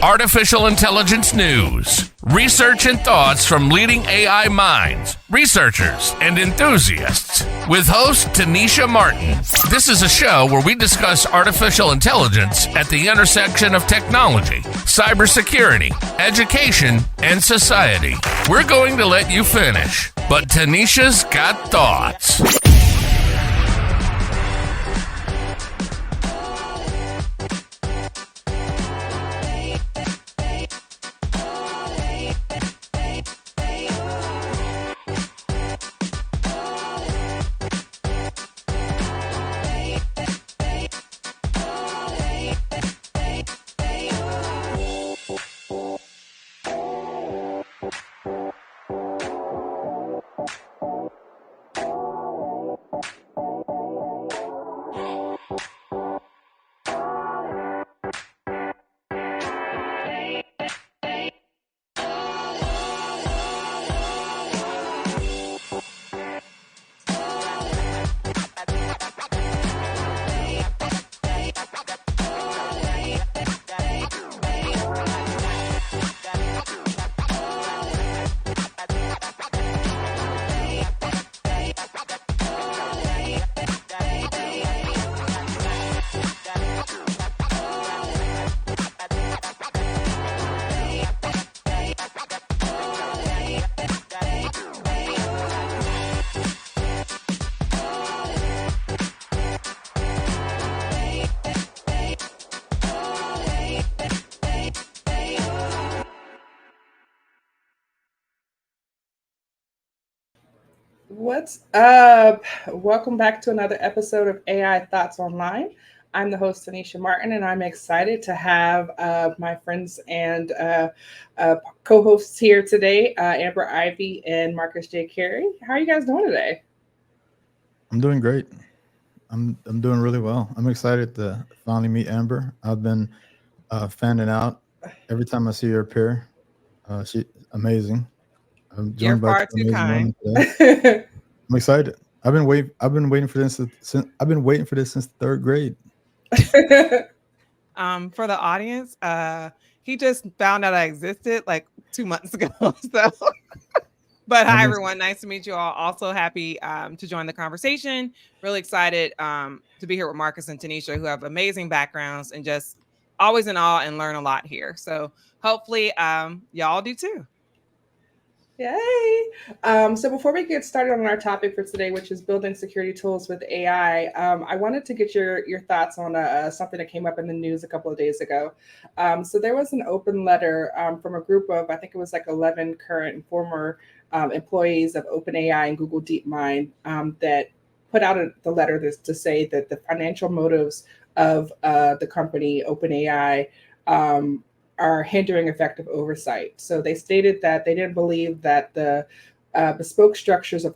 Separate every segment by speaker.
Speaker 1: Artificial intelligence news, research and thoughts from leading AI minds, researchers, and enthusiasts. With host Tennisha Martin. This is a show where we discuss artificial intelligence at the intersection of technology, cybersecurity, education, and society. We're going to let you finish, but Tennisha's got thoughts.
Speaker 2: What's up? Welcome back to another episode of AI Thoughts Online. I'm the host, Tennisha Martin, and I'm excited to have my friends and co-hosts here today, Amber Ivey and Marcus J. Carey. How are you guys doing today?
Speaker 3: I'm doing great. I'm doing really well. I'm excited to finally meet Amber. I've been fanning out every time I see her appear. She's amazing.
Speaker 4: You're far too kind.
Speaker 3: I'm excited. I've been waiting for this since the third grade.
Speaker 4: For the audience, he just found out I existed like 2 months ago. So, but hi everyone, nice to meet you all. Also happy to join the conversation. Really excited to be here with Marcus and Tennisha, who have amazing backgrounds and just always in awe and learn a lot here. So hopefully y'all do too.
Speaker 2: Yay! So before we get started on our topic for today, which is building security tools with AI, I wanted to get your thoughts on something that came up in the news a couple of days ago. So there was an open letter from a group of, I think it was like 11 current and former employees of OpenAI and Google DeepMind that put out the letter to say that the financial motives of the company OpenAI are hindering effective oversight. So they stated that they didn't believe that the bespoke structures of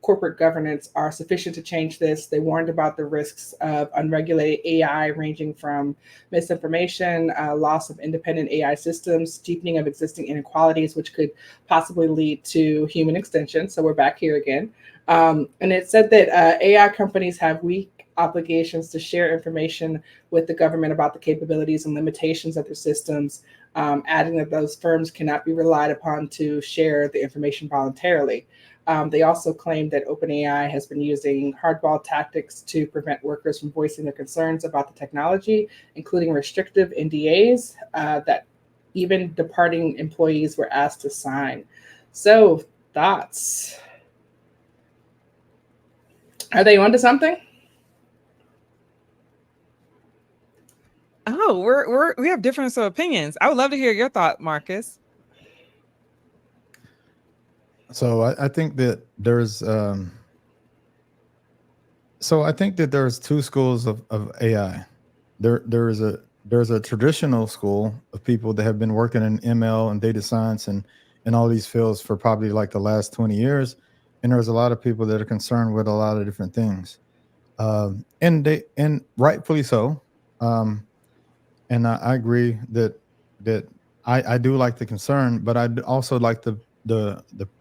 Speaker 2: corporate governance are sufficient to change this. They warned about the risks of unregulated AI, ranging from misinformation, loss of independent AI systems, deepening of existing inequalities, which could possibly lead to human extinction. So we're back here again. And it said that AI companies have weak obligations to share information with the government about the capabilities and limitations of their systems, adding that those firms cannot be relied upon to share the information voluntarily. They also claimed that OpenAI has been using hardball tactics to prevent workers from voicing their concerns about the technology, including restrictive NDAs that even departing employees were asked to sign. So, thoughts? Are they onto something?
Speaker 4: Oh, we have different opinions. I would love to hear your thought, Marcus.
Speaker 3: So I think that there's two schools of AI. There's a traditional school of people that have been working in ML and data science and all these fields for probably like the last 20 years. And there's a lot of people that are concerned with a lot of different things. And rightfully so. And I agree that I do like the concern, but I also like the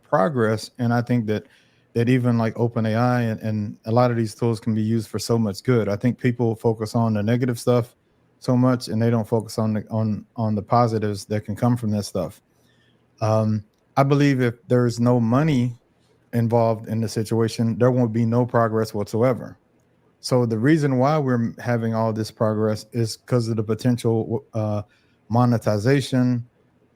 Speaker 3: progress. And I think that even like OpenAI and a lot of these tools can be used for so much good. I think people focus on the negative stuff so much, and they don't focus on the positives that can come from that stuff. I believe if there's no money involved in the situation, there won't be no progress whatsoever. So the reason why we're having all this progress is because of the potential monetization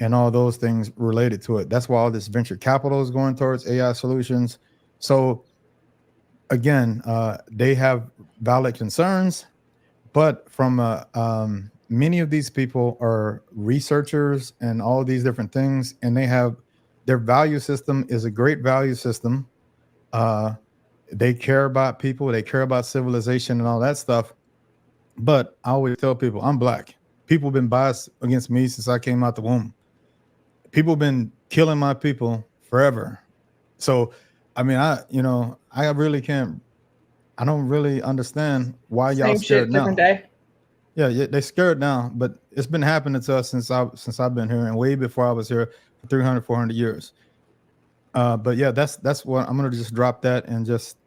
Speaker 3: and all those things related to it. That's why all this venture capital is going towards AI solutions. So again, they have valid concerns, but from many of these people are researchers and all these different things, and they have their value system is a great value system. They care about people, they care about civilization and all that stuff. But I always tell people I'm black. People have been biased against me since I came out the womb. People have been killing my people forever. So, I mean, I really can't. I don't really understand why y'all
Speaker 2: Same
Speaker 3: scared
Speaker 2: shit,
Speaker 3: now.
Speaker 2: different day.
Speaker 3: Yeah, they scared now, but it's been happening to us since I've been here and way before I was here for 300, 400 years. But yeah, that's what I'm gonna just drop that and just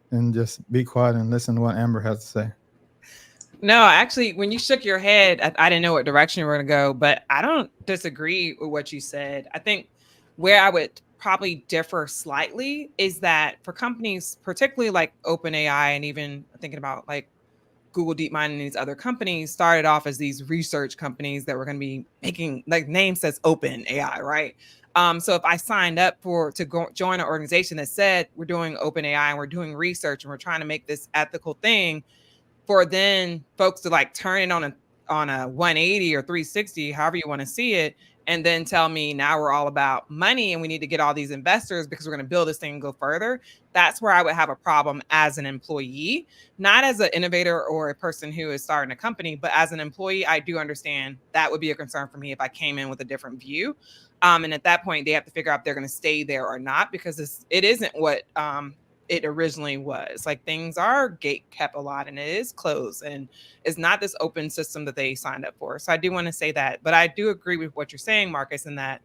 Speaker 3: be quiet and listen to what Amber has to say.
Speaker 4: No, actually, when you shook your head, I didn't know what direction you were going to go, but I don't disagree with what you said. I think where I would probably differ slightly is that for companies, particularly like OpenAI and even thinking about like Google DeepMind and these other companies, started off as these research companies that were going to be making, like name says OpenAI, right? So if I signed up to join an organization that said we're doing OpenAI and we're doing research and we're trying to make this ethical thing, for then folks to like turn it on a 180 or 360, however you want to see it, and then tell me now we're all about money and we need to get all these investors because we're going to build this thing and go further. That's where I would have a problem as an employee, not as an innovator or a person who is starting a company, but as an employee, I do understand that would be a concern for me if I came in with a different view. And at that point, they have to figure out if they're going to stay there or not, because it isn't what it originally was. Like things are gate kept a lot and it is closed and it's not this open system that they signed up for. So I do want to say that, but I do agree with what you're saying, Marcus, in that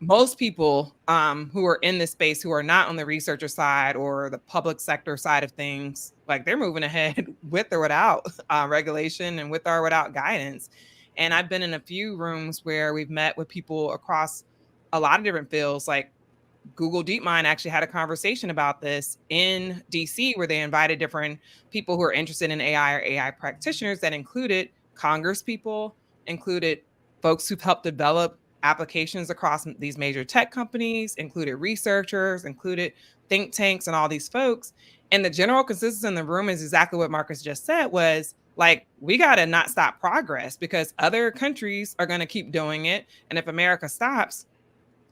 Speaker 4: most people who are in this space, who are not on the researcher side or the public sector side of things, like they're moving ahead with or without regulation and with or without guidance. And I've been in a few rooms where we've met with people across a lot of different fields, like Google DeepMind actually had a conversation about this in DC, where they invited different people who are interested in AI or AI practitioners that included Congress people, included folks who've helped develop applications across these major tech companies, included researchers, included think tanks and all these folks. And the general consensus in the room is exactly what Marcus just said, was like, we got to not stop progress because other countries are going to keep doing it. And if America stops,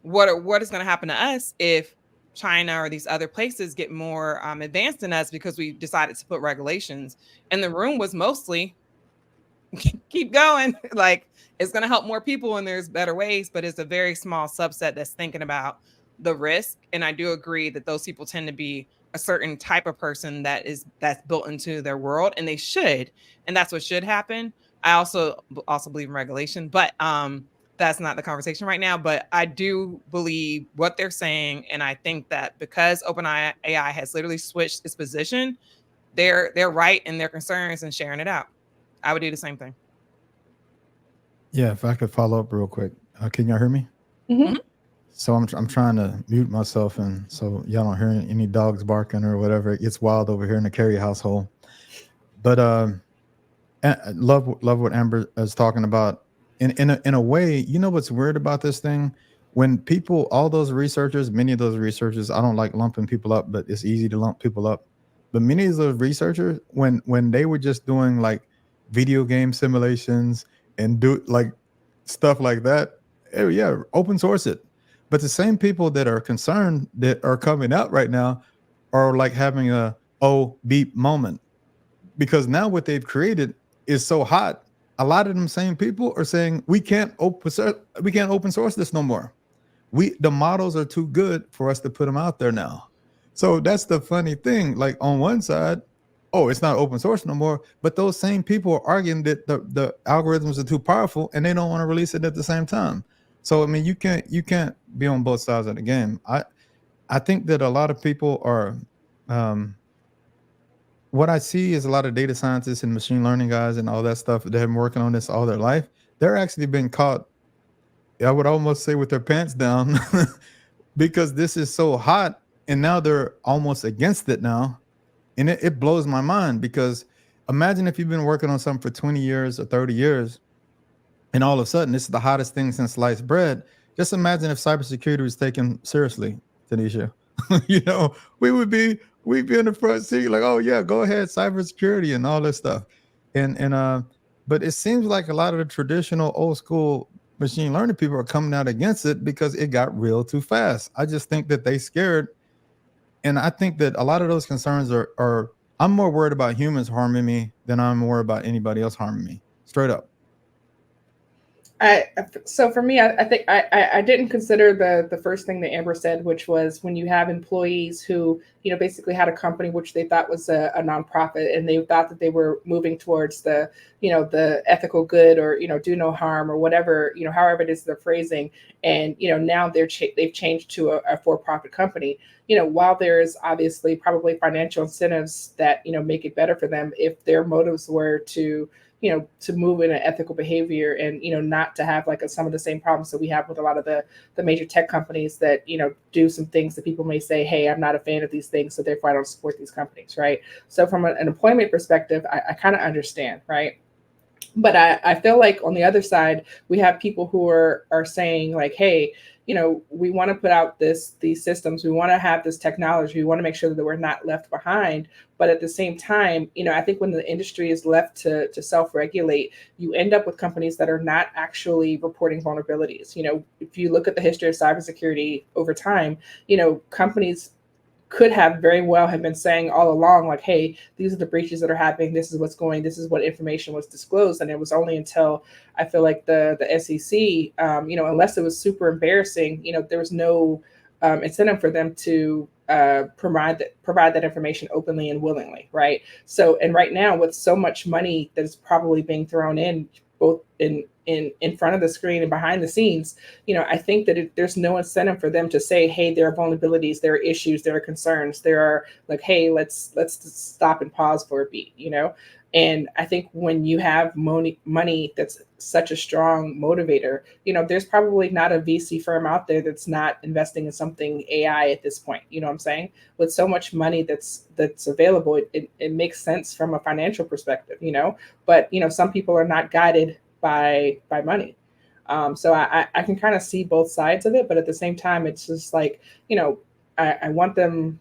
Speaker 4: what is going to happen to us if China or these other places get more advanced than us because we decided to put regulations? And the room was mostly keep going. Like, it's going to help more people and there's better ways, but it's a very small subset that's thinking about the risk. And I do agree that those people tend to be a certain type of person that's built into their world, and they should, and that's what should happen. I also believe in regulation, but that's not the conversation right now. But I do believe what they're saying, and I think that because OpenAI has literally switched its position, they're right in their concerns and sharing it out. I would do the same thing.
Speaker 3: Yeah, if I could follow up real quick, can y'all hear me?
Speaker 2: Mm-hmm.
Speaker 3: So I'm trying to mute myself, and so y'all don't hear any dogs barking or whatever. It gets wild over here in the Carey household. But I love what Amber is talking about. In a way, you know what's weird about this thing? When people, all those researchers, many of those researchers, I don't like lumping people up, but it's easy to lump people up. But many of those researchers, when they were just doing like video game simulations and do like stuff like that, yeah, open source it. But the same people that are concerned that are coming out right now are like having a beep moment, because now what they've created is so hot. A lot of them same people are saying we can't open source this no more. The models are too good for us to put them out there now. So that's the funny thing. Like on one side, it's not open source no more, but those same people are arguing that the algorithms are too powerful and they don't want to release it at the same time. So I mean, you can't be on both sides of the game. I think that a lot of people are what I see is a lot of data scientists and machine learning guys and all that stuff that have been working on this all their life. They're actually been caught, I would almost say, with their pants down because this is so hot, and now they're almost against it now. And it blows my mind because imagine if you've been working on something for 20 years or 30 years, and all of a sudden this is the hottest thing since sliced bread. Just imagine if cybersecurity was taken seriously, Tanisha. You know, we'd be in the front seat like, oh yeah, go ahead, cybersecurity and all this stuff. And but it seems like a lot of the traditional old school machine learning people are coming out against it because it got real too fast. I just think that they scared, and I think that a lot of those concerns are I'm more worried about humans harming me than I'm worried about anybody else harming me. Straight up.
Speaker 2: So for me, I think I didn't consider the first thing that Amber said, which was when you have employees who, you know, basically had a company which they thought was a nonprofit, and they thought that they were moving towards the, you know, the ethical good, or, you know, do no harm, or whatever, you know, however it is they're phrasing, and, you know, now they've changed to a for-profit company. You know, while there's obviously probably financial incentives that, you know, make it better for them, if their motives were to, you know, to move in an ethical behavior, and, you know, not to have like some of the same problems that we have with a lot of the major tech companies that, you know, do some things that people may say, hey, I'm not a fan of these things, so therefore I don't support these companies, right? So from an employment perspective, I kind of understand, right? But I feel like on the other side, we have people who are saying like, hey, you know, we want to put out these systems, we want to have this technology, we want to make sure that we're not left behind. But at the same time, you know, I think when the industry is left to self-regulate, you end up with companies that are not actually reporting vulnerabilities. You know, if you look at the history of cybersecurity over time, you know, companies could have very well have been saying all along, like, hey, these are the breaches that are happening, this is what's going, this is what information was disclosed. And it was only until I feel like the SEC, you know, unless it was super embarrassing, you know, there was no incentive for them to provide that information openly and willingly, right? So, and right now, with so much money that is probably being thrown in, both in front of the screen and behind the scenes, you know, I think that there's no incentive for them to say, hey, there are vulnerabilities, there are issues, there are concerns, there are like, hey, let's stop and pause for a beat, you know? And I think when you have money that's such a strong motivator, you know, there's probably not a VC firm out there that's not investing in something AI at this point. You know what I'm saying? With so much money that's available, it makes sense from a financial perspective, you know. But, you know, some people are not guided by money. So I can kind of see both sides of it, but at the same time, it's just like, you know, I want them.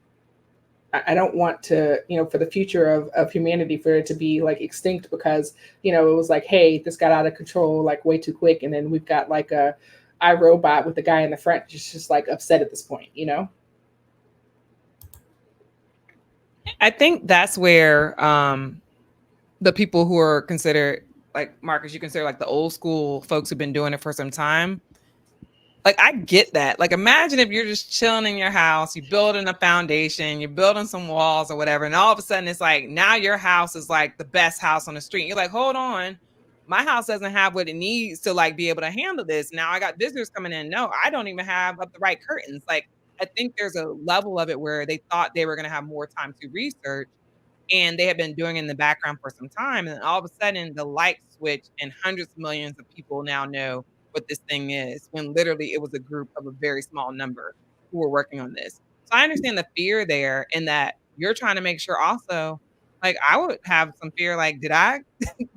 Speaker 2: I don't want to, you know, for the future of humanity, for it to be like extinct because, you know, it was like, hey, this got out of control like way too quick, and then we've got like a iRobot with the guy in the front just like upset at this point, you know.
Speaker 4: I think that's where the people who are considered, like Marcus, you consider like the old school folks who've been doing it for some time. Like, I get that. Like, imagine if you're just chilling in your house, you're building a foundation, you're building some walls or whatever, and all of a sudden it's like now your house is like the best house on the street. You're like, hold on, my house doesn't have what it needs to like be able to handle this. Now I got visitors coming in. No, I don't even have up the right curtains. Like, I think there's a level of it where they thought they were going to have more time to research, and they had been doing it in the background for some time. And then all of a sudden the light switch and hundreds of millions of people now know what this thing is, when literally it was a group of a very small number who were working on this. So I understand the fear there, in that you're trying to make sure also, like I would have some fear, like, did I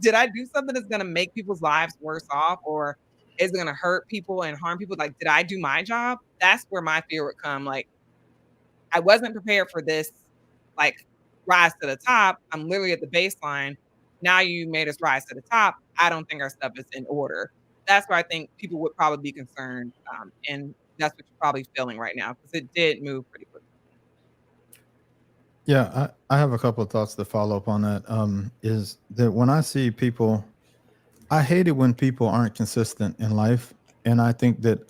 Speaker 4: did I do something that's gonna make people's lives worse off, or is it gonna hurt people and harm people? Like, did I do my job? That's where my fear would come. Like, I wasn't prepared for this, like, rise to the top. I'm literally at the baseline. Now you made us rise to the top. I don't think our stuff is in order. That's where I think people would probably be concerned, and that's what you're probably feeling right now, because it did move pretty quickly.
Speaker 3: Yeah, I have a couple of thoughts to follow up on that. Is that when I see people, I hate it when people aren't consistent in life, and I think that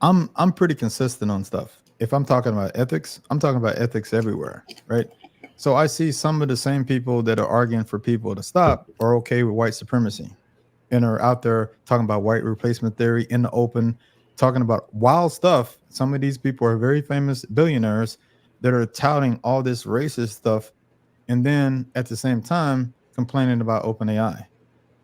Speaker 3: I'm pretty consistent on stuff. If I'm talking about ethics, I'm talking about ethics everywhere, right? So I see some of the same people that are arguing for people to stop are okay with white supremacy, and are out there talking about white replacement theory in the open, talking about wild stuff. Some of these people are very famous billionaires that are touting all this racist stuff, and then at the same time complaining about OpenAI.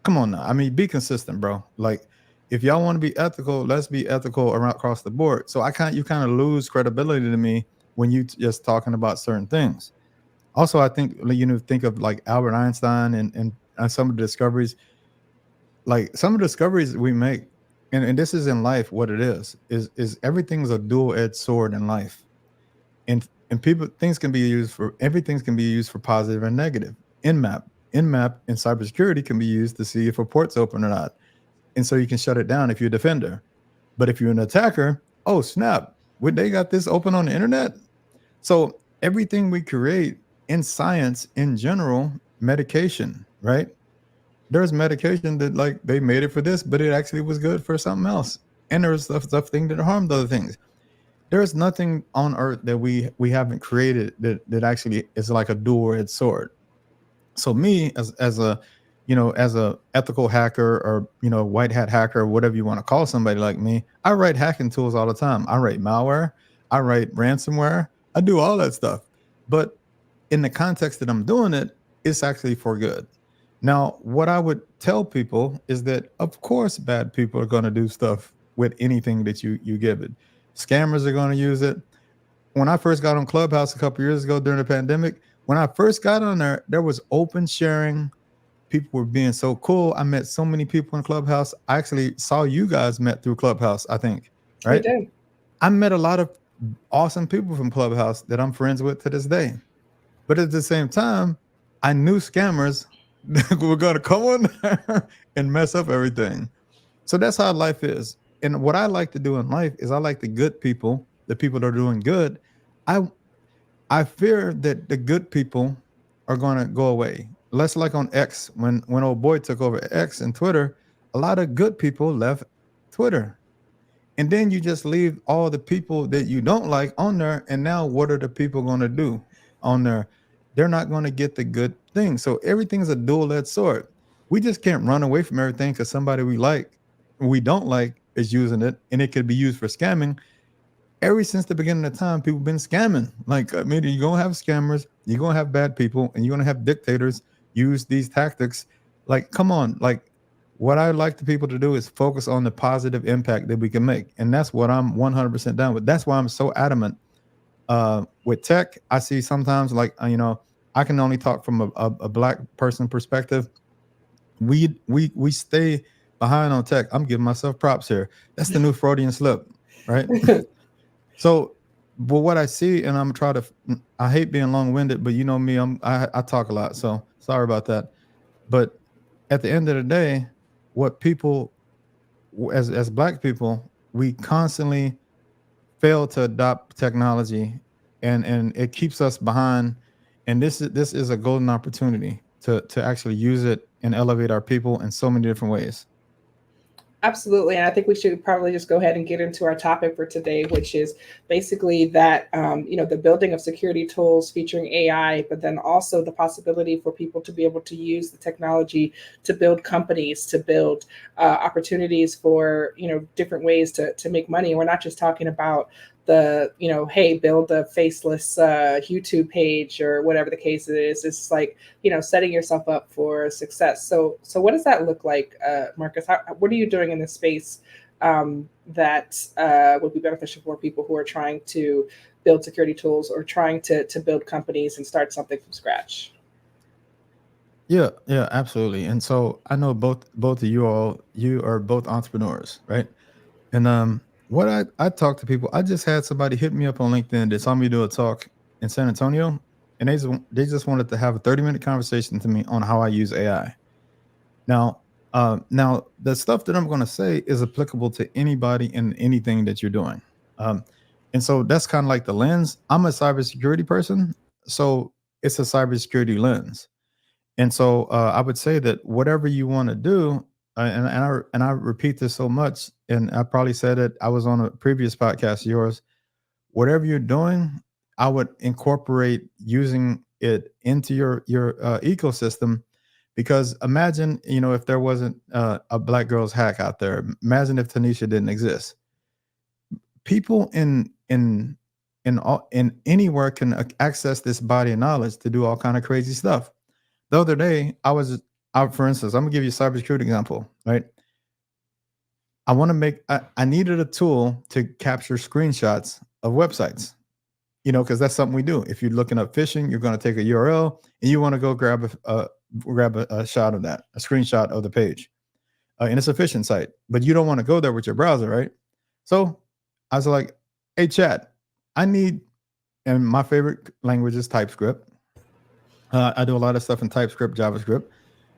Speaker 3: Come on now. I mean, be consistent, bro. Like, if y'all want to be ethical, let's be ethical around across the board. So you kind of lose credibility to me when you just talking about certain things. Also, I think think of like Albert Einstein and some of the discoveries, like some of the discoveries we make, and this is in life. What it is everything's a dual-edged sword in life, and people things can be used for everything can be used for positive and negative. Nmap in cybersecurity can be used to see if a port's open or not, and so you can shut it down if you're a defender. But if you're an attacker, oh snap, would they got this open on the internet? So everything we create in science in general, medication, right? There's medication that like they made it for this, but it actually was good for something else. And there's stuff thing that harmed other things. There's nothing on earth that we haven't created that actually is like a dual-edged sword. So me as a as a ethical hacker or white hat hacker or whatever you want to call somebody like me, I write hacking tools all the time. I write malware, I write ransomware, I do all that stuff. But in the context that I'm doing it, it's actually for good. Now, what I would tell people is that of course bad people are going to do stuff with anything that you give it. Scammers are going to use it. When I first got on Clubhouse a couple years ago during the pandemic, when I first got on there was open sharing. People were being so cool. I met so many people in Clubhouse. I actually saw you guys met through Clubhouse, I think, right?
Speaker 2: We did.
Speaker 3: I met a lot of awesome people from Clubhouse that I'm friends with to this day. But at the same time, I knew scammers were going to come on there and mess up everything. So that's how life is. And what I like to do in life is I like the good people, the people that are doing good. I fear that the good people are going to go away. Less like on X, when old boy took over X and Twitter, a lot of good people left Twitter. And then you just leave all the people that you don't like on there. And now what are the people going to do on there? They're not going to get the good thing. So everything's a dual-edged sword. We just can't run away from everything because somebody we don't like is using it, and it could be used for scamming. Ever since the beginning of time, people have been scamming. Like, I mean, you're going to have scammers, you're going to have bad people, and you're going to have dictators use these tactics. Like, come on. Like, what I like the people to do is focus on the positive impact that we can make. And that's what I'm 100% down with. That's why I'm so adamant. With tech, I see sometimes like, I can only talk from a black person perspective. We stay behind on tech. I'm giving myself props here. That's the new Freudian slip, right? So, but what I see, and I hate being long-winded, but you know me, I talk a lot, so sorry about that. But at the end of the day, what people, as black people, we constantly fail to adopt technology, and it keeps us behind. And this is a golden opportunity to actually use it and elevate our people in so many different ways.
Speaker 2: Absolutely. And I think we should probably just go ahead and get into our topic for today, which is basically that, the building of security tools featuring AI, but then also the possibility for people to be able to use the technology to build companies, to build opportunities for, different ways to make money. We're not just talking about the, hey, build a faceless YouTube page or whatever the case is. It's like, setting yourself up for success. So what does that look like, Marcus? What are you doing in this space that would be beneficial for people who are trying to build security tools or trying to build companies and start something from scratch?
Speaker 3: Yeah, absolutely. And so I know both of you are both entrepreneurs, right? And what I talk to people, I just had somebody hit me up on LinkedIn that saw me do a talk in San Antonio, and they just wanted to have a 30-minute conversation to me on how I use AI. Now the stuff that I'm going to say is applicable to anybody and anything that you're doing. And so that's kind of like the lens. I'm a cybersecurity person, so it's a cybersecurity lens. And so I would say that whatever you want to do, and I repeat this so much, and I probably said it. I was on a previous podcast of yours. Whatever you're doing, I would incorporate using it into your ecosystem, because imagine if there wasn't a Black Girls Hack out there. Imagine if Tennisha didn't exist. People in and anywhere can access this body of knowledge to do all kind of crazy stuff. The other day, for instance, I'm gonna give you a cybersecurity example, right? I needed a tool to capture screenshots of websites, because that's something we do. If you're looking up phishing, you're going to take a URL and you want to go grab a shot of that, a screenshot of the page. And it's a phishing site, but you don't want to go there with your browser, right? So I was like, hey, chat, and my favorite language is TypeScript. I do a lot of stuff in TypeScript, JavaScript.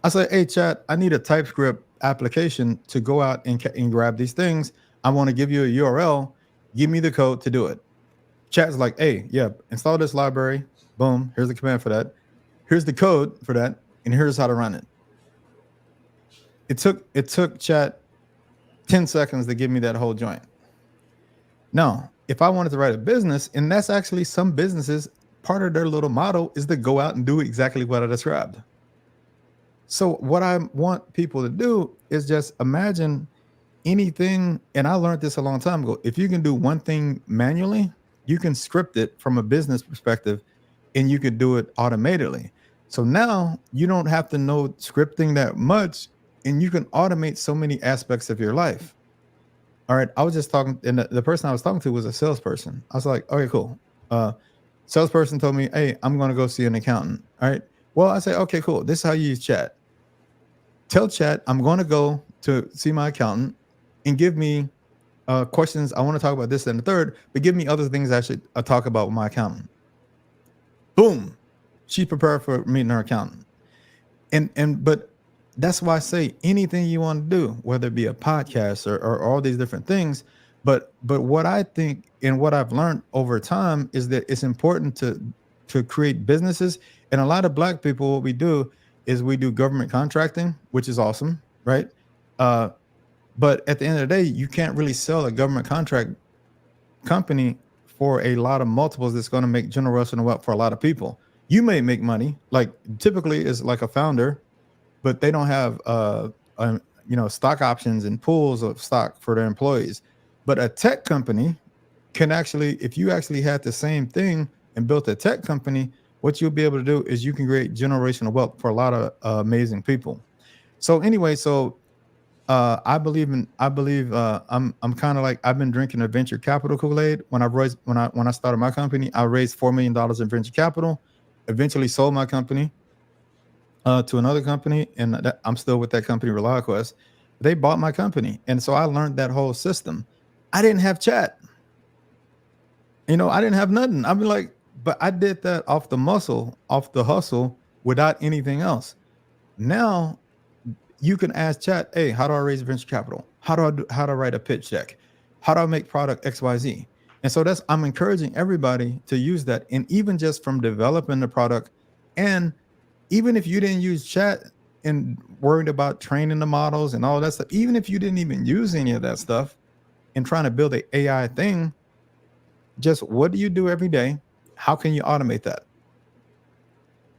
Speaker 3: I said, hey, chat, I need a TypeScript application to go out and grab these things. I want to give you a URL. Give me the code to do it. Chat's like, hey, yeah, install this library. Boom. Here's the command for that. Here's the code for that. And here's how to run it. It took chat 10 seconds to give me that whole joint. Now, if I wanted to write a business, and that's actually some businesses, part of their little motto is to go out and do exactly what I described. So what I want people to do is just imagine anything, and I learned this a long time ago. If you can do one thing manually, you can script it from a business perspective, and you could do it automatically. So now you don't have to know scripting that much, and you can automate so many aspects of your life. All right, I was just talking, and the person I was talking to was a salesperson. I was like, okay, cool. Salesperson told me, hey, I'm going to go see an accountant. All right. Well, I say, okay, cool. This is how you use chat. Tell chat I'm going to go to see my accountant and give me questions. I want to talk about this and the third, but give me other things I should talk about with my accountant. Boom. She's prepared for meeting her accountant. But that's why I say anything you want to do, whether it be a podcast or all these different things. But what I think and what I've learned over time is that it's important to create businesses. And a lot of Black people, what we do is we do government contracting, which is awesome, right? But at the end of the day, you can't really sell a government contract company for a lot of multiples that's going to make generational wealth for a lot of people. You may make money, like typically is like a founder, but they don't have stock options and pools of stock for their employees. But a tech company can actually, if you actually had the same thing and built a tech company, what you'll be able to do is you can create generational wealth for a lot of amazing people. So anyway, I believe I'm kind of like, I've been drinking a venture capital Kool-Aid. When I started my company, I raised $4 million in venture capital, eventually sold my company to another company, and I'm still with that company, ReliQuest. They bought my company, and so I learned that whole system. I didn't have chat. I didn't have nothing. I'd be like, but I did that off the hustle, without anything else. Now you can ask chat, hey, how do I raise venture capital? How do I write a pitch deck? How do I make product XYZ? And so I'm encouraging everybody to use that. And even just from developing the product, and even if you didn't use chat and worried about training the models and all that stuff, even if you didn't even use any of that stuff and trying to build an AI thing, just what do you do every day? How can you automate that?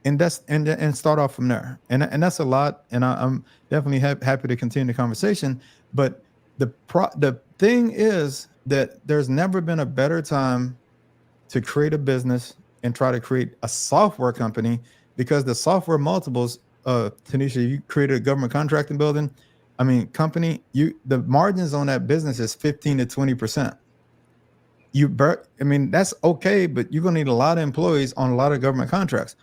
Speaker 3: And start off from there. And that's a lot. And I'm definitely happy to continue the conversation. But the thing is that there's never been a better time to create a business and try to create a software company, because the software multiples, Tennisha, you created a government contracting building. Company, the margins on that business is 15 to 20%. That's okay, but you're going to need a lot of employees on a lot of government contracts.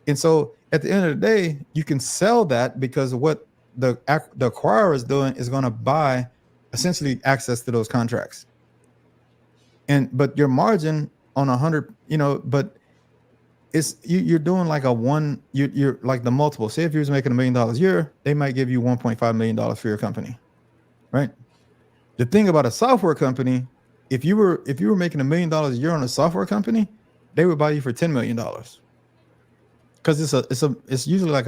Speaker 3: And so at the end of the day, you can sell that, because what the acquirer is doing is going to buy essentially access to those contracts. But your margin on 100, but it's you're doing like you're like the multiple. Say if you was making $1 million a year, they might give you $1.5 million for your company, right? The thing about a software company, if you were making $1 million a year on a software company, they would buy you for $10 million. Because it's usually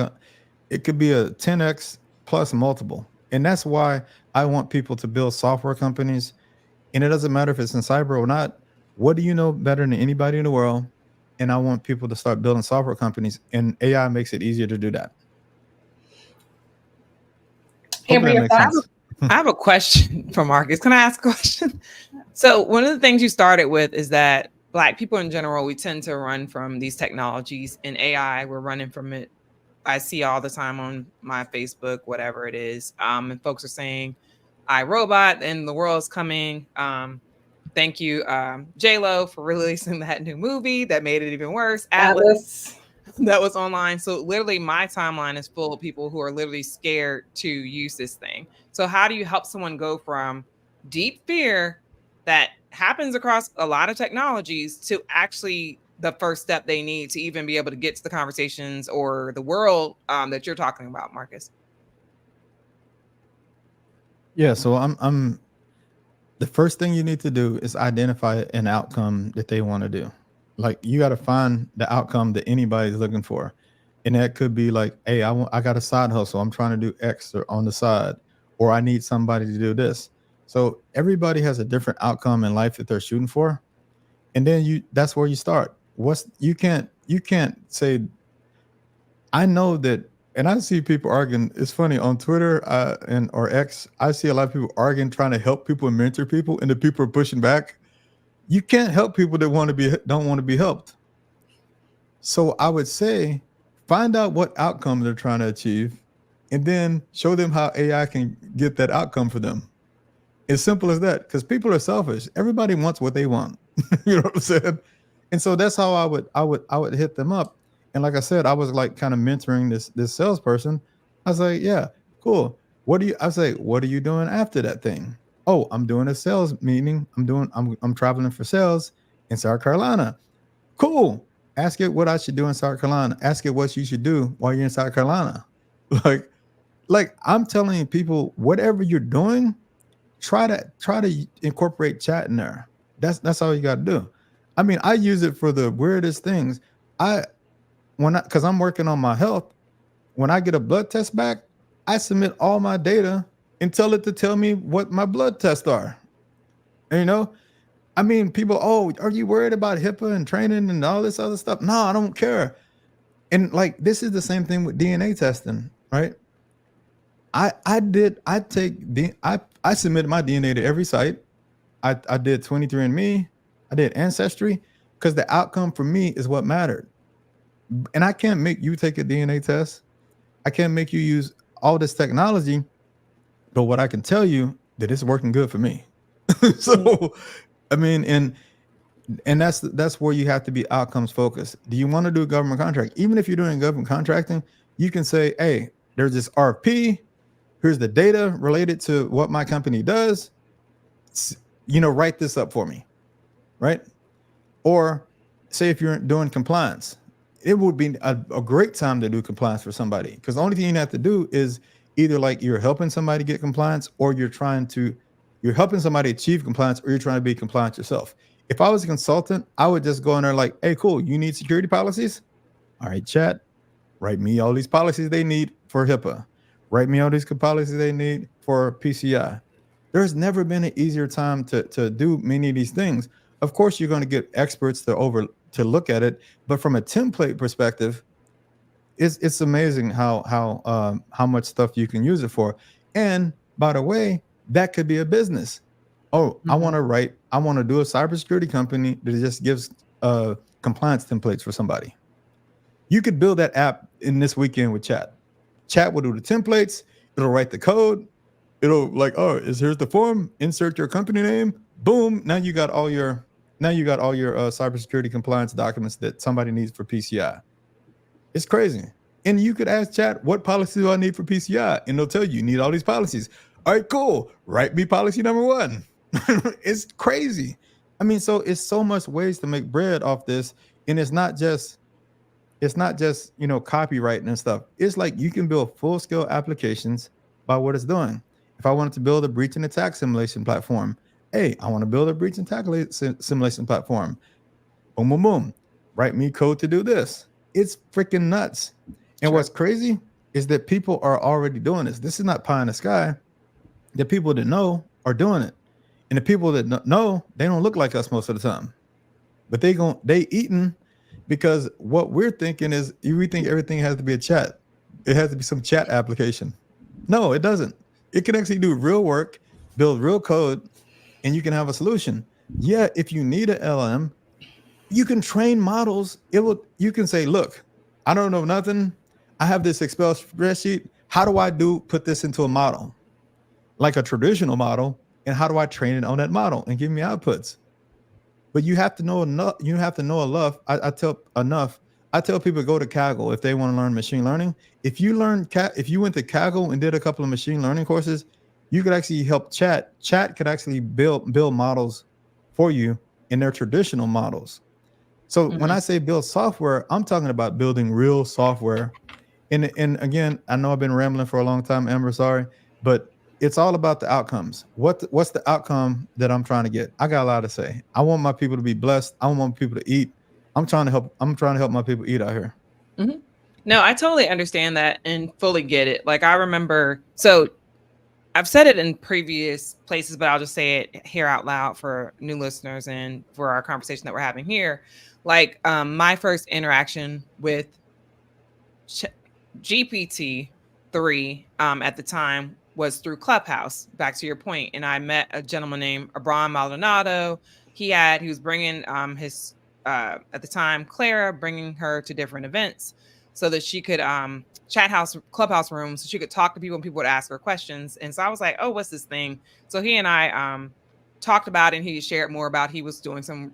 Speaker 3: it could be a 10x plus multiple. And that's why I want people to build software companies. And it doesn't matter if it's in cyber or not. What do you know better than anybody in the world? And I want people to start building software companies, and AI makes it easier to do that.
Speaker 4: I have a question for Marcus. Can I ask a question? So one of the things you started with is that Black people in general, we tend to run from these technologies. In AI, we're running from it. I see all the time on my Facebook, whatever it is. And folks are saying, iRobot and the world's coming. Thank you, J-Lo, for releasing that new movie that made it even worse. Atlas. That was online. So literally my timeline is full of people who are literally scared to use this thing. So how do you help someone go from deep fear that happens across a lot of technologies to actually the first step they need to even be able to get to the conversations or the world that you're talking about, Marcus?
Speaker 3: Yeah, so I'm the first thing you need to do is identify an outcome that they want to do. Like you got to find the outcome that anybody's looking for. And that could be like, hey, I got a side hustle. I'm trying to do X or on the side, or I need somebody to do this. So everybody has a different outcome in life that they're shooting for. And then that's where you start. You can't say, I know that, and I see people arguing. It's funny on Twitter or X. I see a lot of people arguing, trying to help people and mentor people, and the people are pushing back. You can't help people that don't want to be helped. So I would say, find out what outcome they're trying to achieve, and then show them how AI can get that outcome for them. As simple as that, because people are selfish. Everybody wants what they want. You know what I'm saying? And so that's how I would hit them up. And like I said, I was like kind of mentoring this salesperson. I was like, yeah, cool. What are you doing after that thing? Oh, I'm doing a sales meeting. I'm traveling for sales in South Carolina. Cool. Ask it what I should do in South Carolina. Ask it what you should do while you're in South Carolina. Like I'm telling people, whatever you're doing, try to incorporate chat in there. That's all you got to do. I mean, I use it for the weirdest things. Because I'm working on my health, when I get a blood test back, I submit all my data and tell it to tell me what my blood tests are. And, I mean, people, are you worried about HIPAA and training and all this other stuff? No, I don't care. And like, this is the same thing with DNA testing, right? I submitted my DNA to every site. I did 23andMe. I did Ancestry, because the outcome for me is what mattered. And I can't make you take a DNA test. I can't make you use all this technology, but what I can tell you that it's working good for me. So, I mean, and that's where you have to be outcomes focused. Do you want to do a government contract? Even if you're doing government contracting, you can say, hey, there's this RFP. Here's the data related to what my company does. Write this up for me, right? Or say if you're doing compliance, it would be a great time to do compliance for somebody, because the only thing you have to do is either like you're helping somebody get compliance, or you're helping somebody achieve compliance, or you're trying to be compliant yourself. If I was a consultant, I would just go in there like, hey, cool, you need security policies? All right, chat, write me all these policies they need for HIPAA. Write me all these policies they need for PCI. There's never been an easier time to do many of these things. Of course, you're going to get experts to look at it, but from a template perspective, it's amazing how much stuff you can use it for. And by the way, that could be a business. I want to do a cybersecurity company that just gives compliance templates for somebody. You could build that app in this weekend with chat. Chat will do the templates. It'll write the code. It'll like, here's the form. Insert your company name. Boom. Now you got all your cybersecurity compliance documents that somebody needs for PCI. It's crazy. And you could ask chat, what policy do I need for PCI? And they'll tell you need all these policies. All right, cool. Write me policy number 1. It's crazy. I mean, so it's so much ways to make bread off this. And it's not just copywriting and stuff. It's like you can build full scale applications by what it's doing. If I wanted to build a breach and attack simulation platform, hey, I want to build a breach and attack simulation platform. Boom, boom, boom. Write me code to do this. It's freaking nuts. And what's crazy is that people are already doing this. This is not pie in the sky. The people that know are doing it. And the people that know, they don't look like us most of the time. But they eating, because what we're thinking is we think everything has to be a chat. It has to be some chat application. No, it doesn't. It can actually do real work, build real code, and you can have a solution. Yeah, if you need an LM, You can train models. You can say, look, I don't know nothing. I have this Excel spreadsheet. How do I put this into a model? Like a traditional model, and how do I train it on that model and give me outputs? But you have to know enough. You have to know enough. I tell enough. I tell people to go to Kaggle if they want to learn machine learning. If you went to Kaggle and did a couple of machine learning courses, you could actually help chat. Chat could actually build models for you in their traditional models. So when I say build software, I'm talking about building real software. And again, I know I've been rambling for a long time, Amber, sorry, but it's all about the outcomes. What's the outcome that I'm trying to get? I got a lot to say. I want my people to be blessed. I want people to eat. I'm trying to help my people eat out here.
Speaker 4: Mm-hmm. No, I totally understand that and fully get it. Like I remember, so I've said it in previous places, but I'll just say it here out loud for new listeners and for our conversation that we're having here. Like my first interaction with GPT-3 at the time was through Clubhouse, back to your point. And I met a gentleman named Abraham Maldonado. He was bringing his, at the time, Clara, bringing her to different events so that she could Clubhouse rooms, so she could talk to people and people would ask her questions. And so I was like, oh, what's this thing? So he and I talked about it, and he shared more about he was doing some,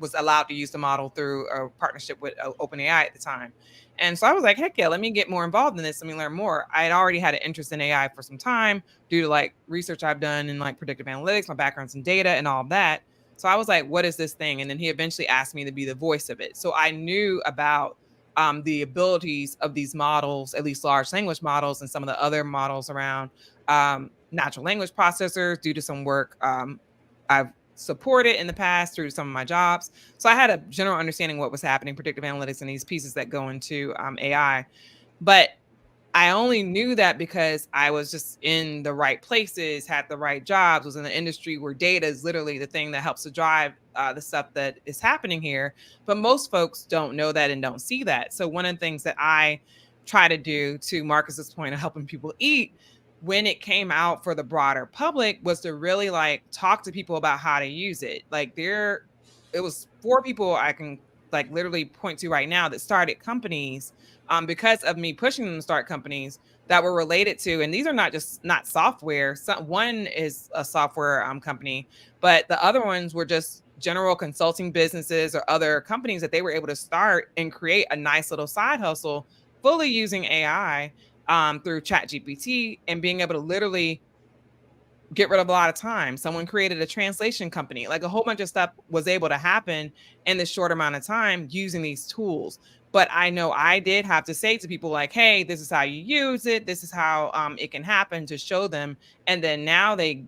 Speaker 4: was allowed to use the model through a partnership with OpenAI at the time. And so I was like, heck yeah, let me get more involved in this. Let me learn more. I had already had an interest in AI for some time due to like research I've done in like predictive analytics, my background's in data and all of that. So I was like, what is this thing? And then he eventually asked me to be the voice of it. So I knew about the abilities of these models, at least large language models and some of the other models around natural language processors due to some work I've supported in the past through some of my jobs. So I had a general understanding what was happening, predictive analytics, and these pieces that go into AI. But I only knew that because I was just in the right places, had the right jobs, was in the industry where data is literally the thing that helps to drive the stuff that is happening here. But most folks don't know that and don't see that. So one of the things that I try to do, to Marcus's point of helping people eat, when it came out for the broader public, was to really like talk to people about how to use it. Like it was 4 people I can like literally point to right now that started companies because of me pushing them to start companies that were related to, and these are not software. One is a software company, but the other ones were just general consulting businesses or other companies that they were able to start and create a nice little side hustle fully using AI through ChatGPT and being able to literally get rid of a lot of time. Someone created a translation company, like a whole bunch of stuff was able to happen in this short amount of time using these tools. But I know I did have to say to people like, hey, this is how you use it. This is how it can happen, to show them. And then now they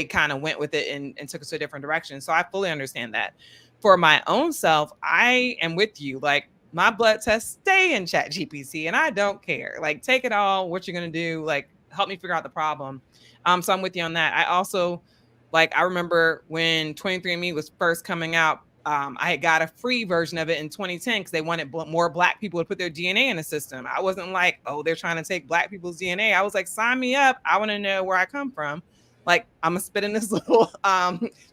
Speaker 4: kind of went with it and took us to a different direction. So I fully understand that. For my own self, I am with you. Like my blood tests stay in ChatGPT and I don't care. Like take it all, what you're going to do, like help me figure out the problem. So I'm with you on that. I also, like, I remember when 23andMe was first coming out, I had got a free version of it in 2010 because they wanted more Black people to put their DNA in the system. I wasn't like, oh, they're trying to take Black people's DNA. I was like, sign me up. I want to know where I come from. Like, I'm going to spit in this little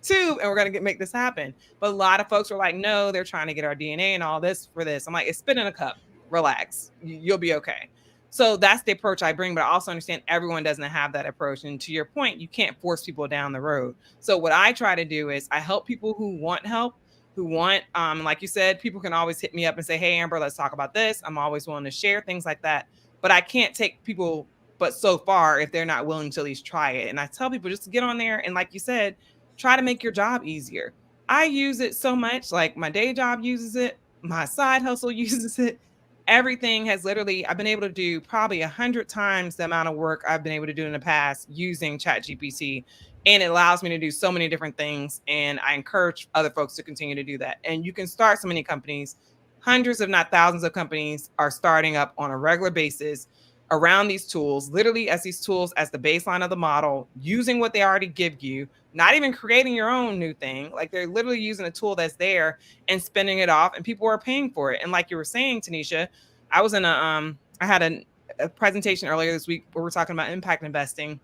Speaker 4: tube and we're going to make this happen. But a lot of folks were like, no, they're trying to get our DNA and all this for this. I'm like, it's spit in a cup. Relax. You'll be okay. So that's the approach I bring, but I also understand everyone doesn't have that approach. And to your point, you can't force people down the road. So what I try to do is I help people who want help, who want, like you said, people can always hit me up and say, hey, Amber, let's talk about this. I'm always willing to share things like that. But I can't take people but so far if they're not willing to at least try it. And I tell people just to get on there and, like you said, try to make your job easier. I use it so much, like my day job uses it, my side hustle uses it. Everything has literally, I've been able to do probably 100 times the amount of work I've been able to do in the past using ChatGPT. And it allows me to do so many different things. And I encourage other folks to continue to do that. And you can start so many companies. Hundreds, if not thousands of companies are starting up on a regular basis around these tools, literally as these tools as the baseline of the model, using what they already give you, not even creating your own new thing. Like they're literally using a tool that's there and spinning it off, and people are paying for it. And like you were saying, Tennisha, I had a presentation earlier this week where we're talking about impact investing.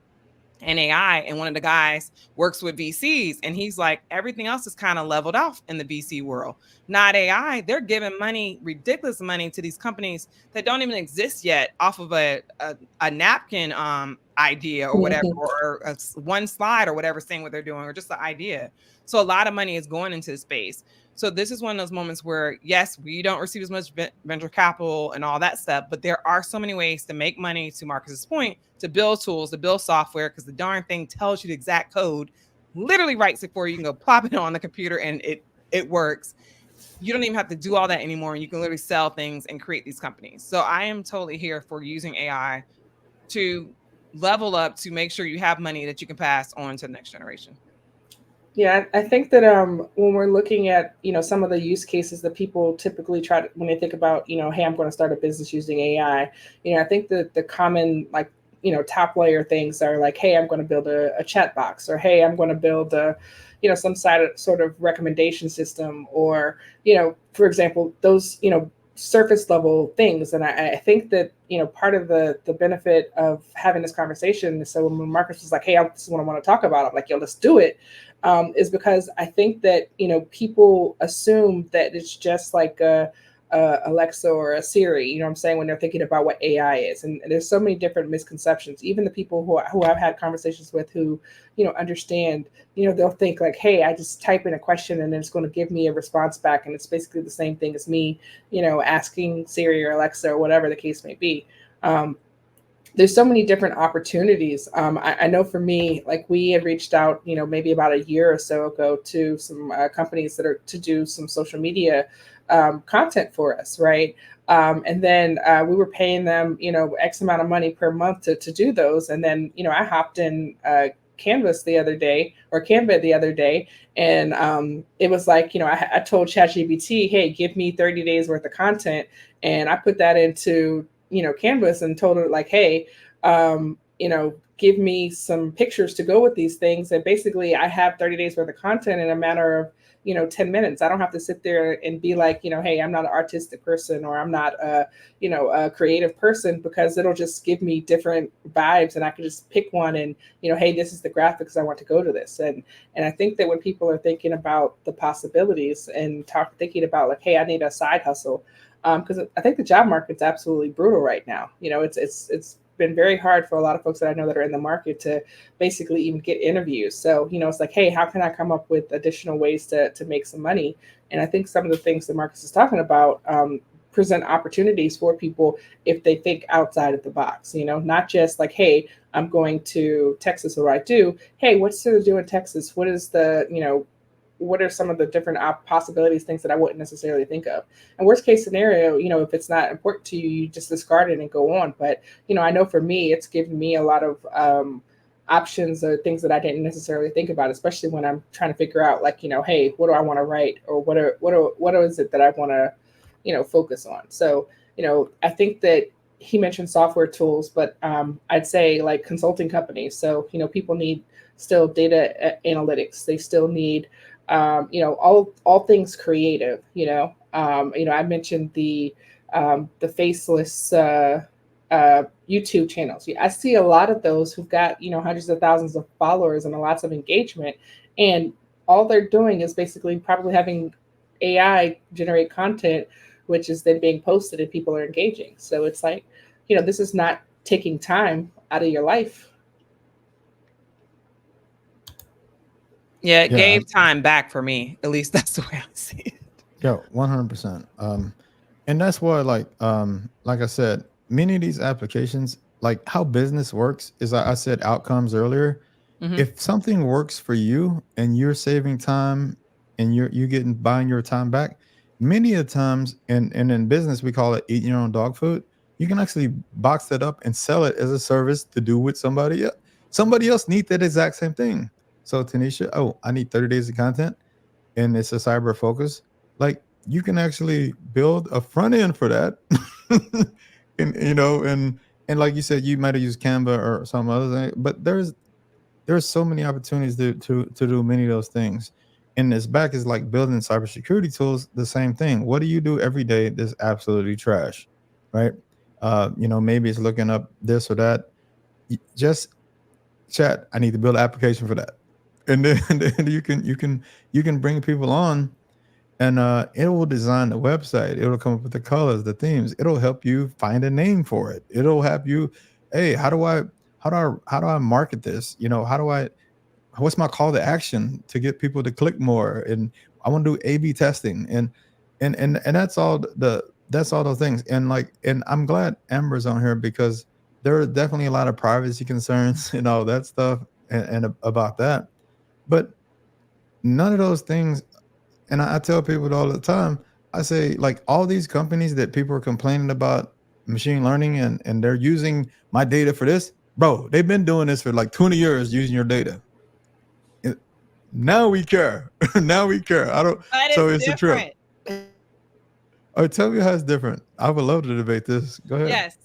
Speaker 4: and AI, and one of the guys works with VCs, and he's like, everything else is kind of leveled off in the VC world, not AI. They're giving money, ridiculous money, to these companies that don't even exist yet off of a napkin idea or whatever, or one slide or whatever, saying what they're doing, or just the idea. So a lot of money is going into the space. So this is one of those moments where, yes, we don't receive as much venture capital and all that stuff, but there are so many ways to make money, to Marcus's point, to build tools, to build software, because the darn thing tells you the exact code, literally writes it for you. You can go plop it on the computer and it works. You don't even have to do all that anymore. And you can literally sell things and create these companies. So I am totally here for using AI to level up, to make sure you have money that you can pass on to the next generation.
Speaker 2: Yeah, I think that when we're looking at, some of the use cases that people typically try to, when they think about, hey, I'm going to start a business using AI, I think that the common, like, top layer things are like, hey, I'm going to build a chat box, or hey, I'm going to build a, some sort of recommendation system, or, for example, those, surface level things. And I think that, part of the benefit of having this conversation, so when Marcus was like, hey, this is what I want to talk about, I'm like, yo, let's do it, is because I think that, people assume that it's just like a Alexa or a Siri, what I'm saying, when they're thinking about what AI is. And there's so many different misconceptions. Even the people who I've had conversations with who, understand, they'll think like, hey, I just type in a question and then it's going to give me a response back. And it's basically the same thing as me, asking Siri or Alexa or whatever the case may be. There's so many different opportunities. I know for me, like, we had reached out, maybe about a year or so ago to some companies that are to do some social media content for us, right? And then we were paying them, X amount of money per month to do those. And then, I hopped in Canva the other day, and it was like, I told ChatGPT, hey, give me 30 days worth of content, and I put that into Canvas and told her like, hey, give me some pictures to go with these things. And basically I have 30 days worth of content in a matter of, 10 minutes. I don't have to sit there and be like, hey, I'm not an artistic person, or I'm not a creative person, because it'll just give me different vibes, and I can just pick one and, hey, this is the graphics I want to go to this. And I think that when people are thinking about the possibilities and thinking about like, hey, I need a side hustle, because I think the job market's absolutely brutal right now. It's been very hard for a lot of folks that I know that are in the market to basically even get interviews. So, it's like, hey, how can I come up with additional ways to make some money? And I think some of the things that Marcus is talking about present opportunities for people if they think outside of the box, not just like, hey, I'm going to Texas, what do I do? Hey, what's to do in Texas? What is the, what are some of the different possibilities, things that I wouldn't necessarily think of? And worst case scenario, if it's not important to you, you just discard it and go on. But, I know for me, it's given me a lot of options or things that I didn't necessarily think about, especially when I'm trying to figure out like, hey, what do I want to write? Or what is it that I want to, focus on? So, I think that he mentioned software tools, but I'd say like consulting companies. So, people need still data analytics. They still need all things creative, I mentioned the faceless YouTube channels. I see a lot of those who've got, hundreds of thousands of followers and lots of engagement. And all they're doing is basically probably having AI generate content, which is then being posted and people are engaging. So it's like, this is not taking time out of your life.
Speaker 4: Yeah, it gave time back for me. At least that's the way I see it.
Speaker 3: Yeah, 100%. And that's why, like I said, many of these applications, like how business works is, I said outcomes earlier.
Speaker 4: Mhm.
Speaker 3: If something works for you and you're saving time and you're getting buying your time back, many of the times, and in business we call it eating your own dog food. You can actually box that up and sell it as a service to do with somebody else. Somebody else needs that exact same thing. So Tennisha, oh, I need 30 days of content and it's a cyber focus. Like you can actually build a front end for that. and and like you said, you might have used Canva or some other thing, but there's so many opportunities to do many of those things. And this back is like building cybersecurity tools, the same thing. What do you do every day that's absolutely trash? Right? Maybe it's looking up this or that. Just chat, I need to build an application for that. And then, then you can bring people on, and it will design the website. It'll come up with the colors, the themes. It'll help you find a name for it. It'll help you, hey, how do I market this? What's my call to action to get people to click more? And I want to do A/B testing, and that's all those things. And I'm glad Amber's on here, because there are definitely a lot of privacy concerns and all that stuff, and about that. But none of those things, and I tell people all the time, I say, like, all these companies that people are complaining about machine learning, and they're using my data for this, bro, they've been doing this for like 20 years using your data. Now we care. Now we care. I don't.
Speaker 4: But
Speaker 3: So
Speaker 4: it's
Speaker 3: it's a trip.
Speaker 4: different.
Speaker 3: Oh, tell me how it's different. I would love to debate this. Go ahead.
Speaker 4: Yes.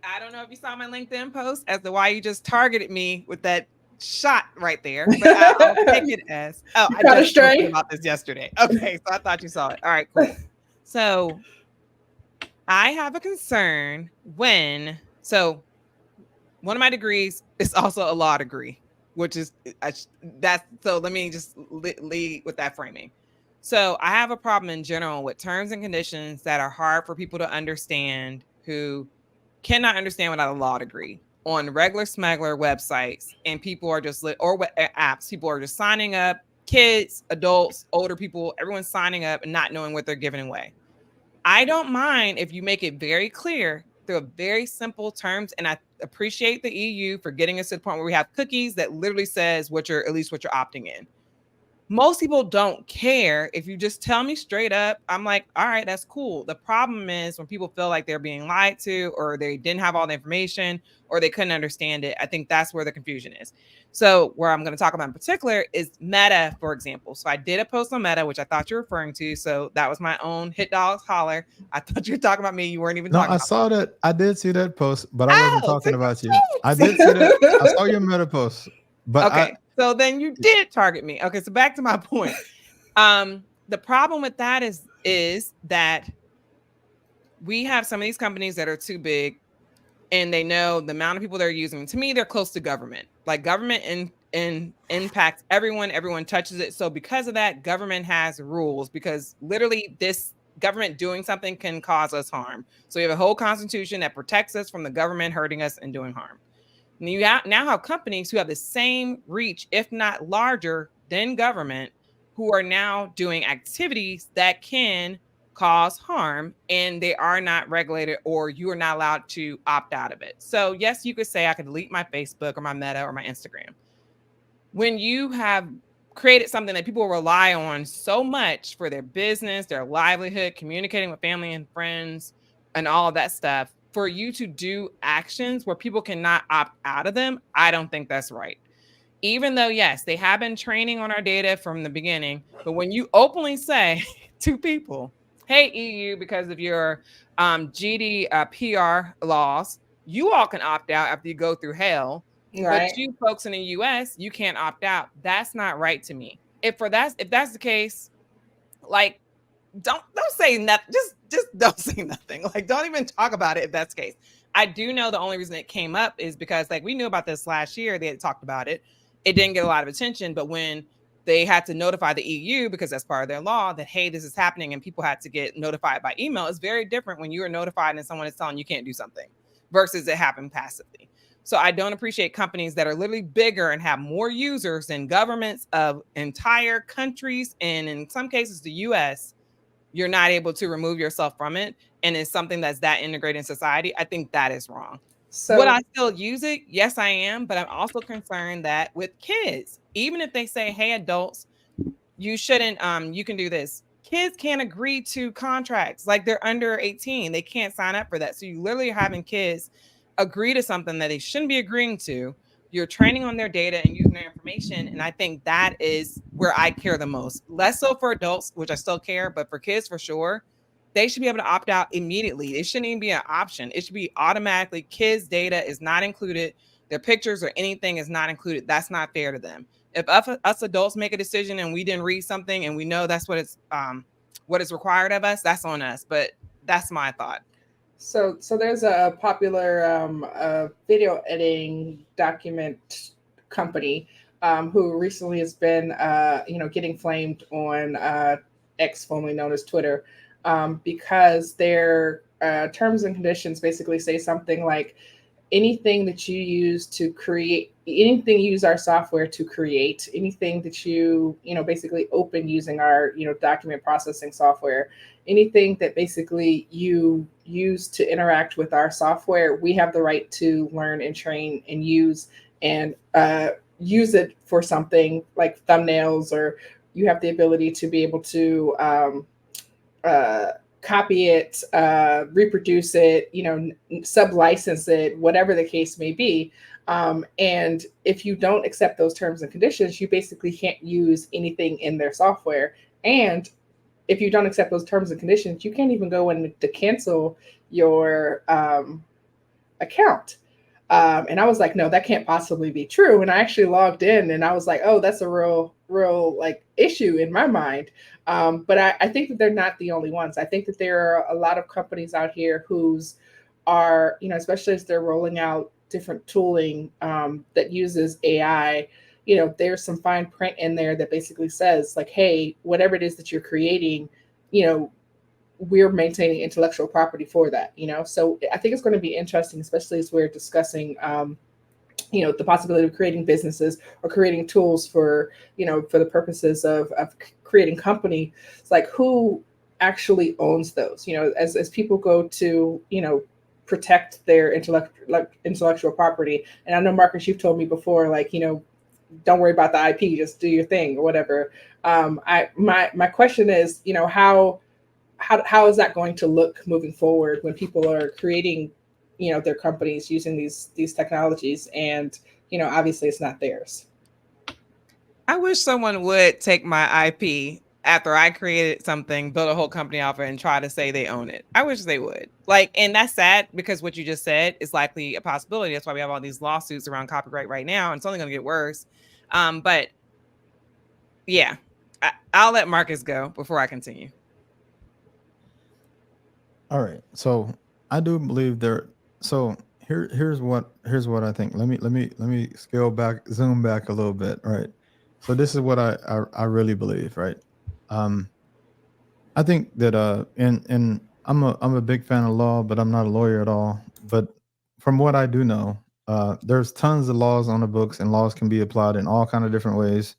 Speaker 4: I don't know if you saw my LinkedIn post as to why you just targeted me with that shot right there, but I'll take it as, I just talked about this yesterday. Okay, so I thought you saw it. All right, cool. So I have a concern so one of my degrees is also a law degree, which is so let me just lead with that framing. So I have a problem in general with terms and conditions that are hard for people to understand who cannot understand without a law degree on regular smuggler websites, and people are just apps. People are just signing up, kids, adults, older people, everyone's signing up and not knowing what they're giving away. I don't mind if you make it very clear through a very simple terms, and I appreciate the EU for getting us to the point where we have cookies that literally says what you're opting in. Most people don't care if you just tell me straight up. I'm like, all right, that's cool. The problem is when people feel like they're being lied to, or they didn't have all the information, or they couldn't understand it. I think that's where the confusion is. So where I'm going to talk about in particular is Meta, for example. So I did a post on Meta, which I thought you were referring to. So that was my own hit dogs holler. I thought you were talking about me. You weren't even talking about
Speaker 3: I saw
Speaker 4: me.
Speaker 3: that. I did see that post, but I wasn't talking about you. I did see that. I saw your Meta post, but
Speaker 4: okay. So then you did target me. Okay. So back to my point. The problem with that is that we have some of these companies that are too big, and they know the amount of people they're using. To me, they're close to government. Like government impacts everyone. Everyone touches it. So because of that, government has rules, because literally this government doing something can cause us harm. So we have a whole constitution that protects us from the government hurting us and doing harm. And you now have companies who have the same reach, if not larger than government, who are now doing activities that can cause harm, and they are not regulated, or you are not allowed to opt out of it. So yes, you could say I could delete my Facebook or my Meta or my Instagram. When you have created something that people rely on so much for their business, their livelihood, communicating with family and friends, and all of that stuff, for you to do actions where people cannot opt out of them, I don't think that's right. Even though, yes, they have been training on our data from the beginning, but when you openly say to people, hey, EU, because of your GDPR laws, you all can opt out after you go through hell. Right. But you folks in the US, you can't opt out. That's not right to me. If that's the case, like, don't say nothing. Just don't say nothing. Like, don't even talk about it if that's the case. I do know the only reason it came up is because, like, we knew about this last year. They had talked about it. It didn't get a lot of attention, but when they had to notify the EU, because that's part of their law, that, hey, this is happening, and people had to get notified by email. It's very different when you are notified and someone is telling you can't do something versus it happened passively. So I don't appreciate companies that are literally bigger and have more users than governments of entire countries, and in some cases the US, you're not able to remove yourself from it, and it's something that's that integrated in society. I think that is wrong. So would I still use it? Yes, I am. But I'm also concerned that with kids, even if they say, hey, adults, you shouldn't, you can do this. Kids can't agree to contracts. Like, they're under 18. They can't sign up for that. So you literally are having kids agree to something that they shouldn't be agreeing to. You're training on their data and using their information. And I think that is where I care the most. Less so for adults, which I still care, but for kids, for sure. They should be able to opt out immediately. It shouldn't even be an option. It should be automatically. Kids' data is not included. Their pictures or anything is not included. That's not fair to them. If us adults make a decision and we didn't read something and we know that's what is required of us, that's on us. But that's my thought.
Speaker 2: So there's a popular video editing document company who recently has been, getting flamed on X, formerly known as Twitter, because their terms and conditions basically say something like anything that you use to create anything you use our software to create anything that you basically open using our document processing software, anything that basically you use to interact with our software, we have the right to learn and train and use and use it for something like thumbnails, or you have the ability to be able to copy it, reproduce it, sub-license it, whatever the case may be. And if you don't accept those terms and conditions, you basically can't use anything in their software. And if you don't accept those terms and conditions, you can't even go in to cancel your account. And I was like, no, that can't possibly be true. And I actually logged in and I was like, oh, that's a real like issue in my mind. But I think that they're not the only ones. I think that there are a lot of companies out here whose are, especially as they're rolling out different tooling that uses AI, there's some fine print in there that basically says like, hey, whatever it is that you're creating, we're maintaining intellectual property for that, So I think it's going to be interesting, especially as we're discussing, the possibility of creating businesses or creating tools for, for the purposes of creating company. It's like, who actually owns those, as people go to, protect their intellectual property. And I know, Marcus, you've told me before, like, don't worry about the IP, just do your thing or whatever. My question is, how is that going to look moving forward when people are creating, their companies using these technologies, and obviously it's not theirs.
Speaker 4: I wish someone would take my IP after I created something, build a whole company off it, and try to say they own it. I wish they would. And that's sad because what you just said is likely a possibility. That's why we have all these lawsuits around copyright right now, and it's only going to get worse. But yeah, I'll let Marcus go before I continue.
Speaker 3: All right. So I do believe there. So here's what I think. Let me zoom back a little bit. Right. So this is what I really believe. Right. I think that and I'm a big fan of law, but I'm not a lawyer at all. But from what I do know, there's tons of laws on the books, and laws can be applied in all kind of different ways.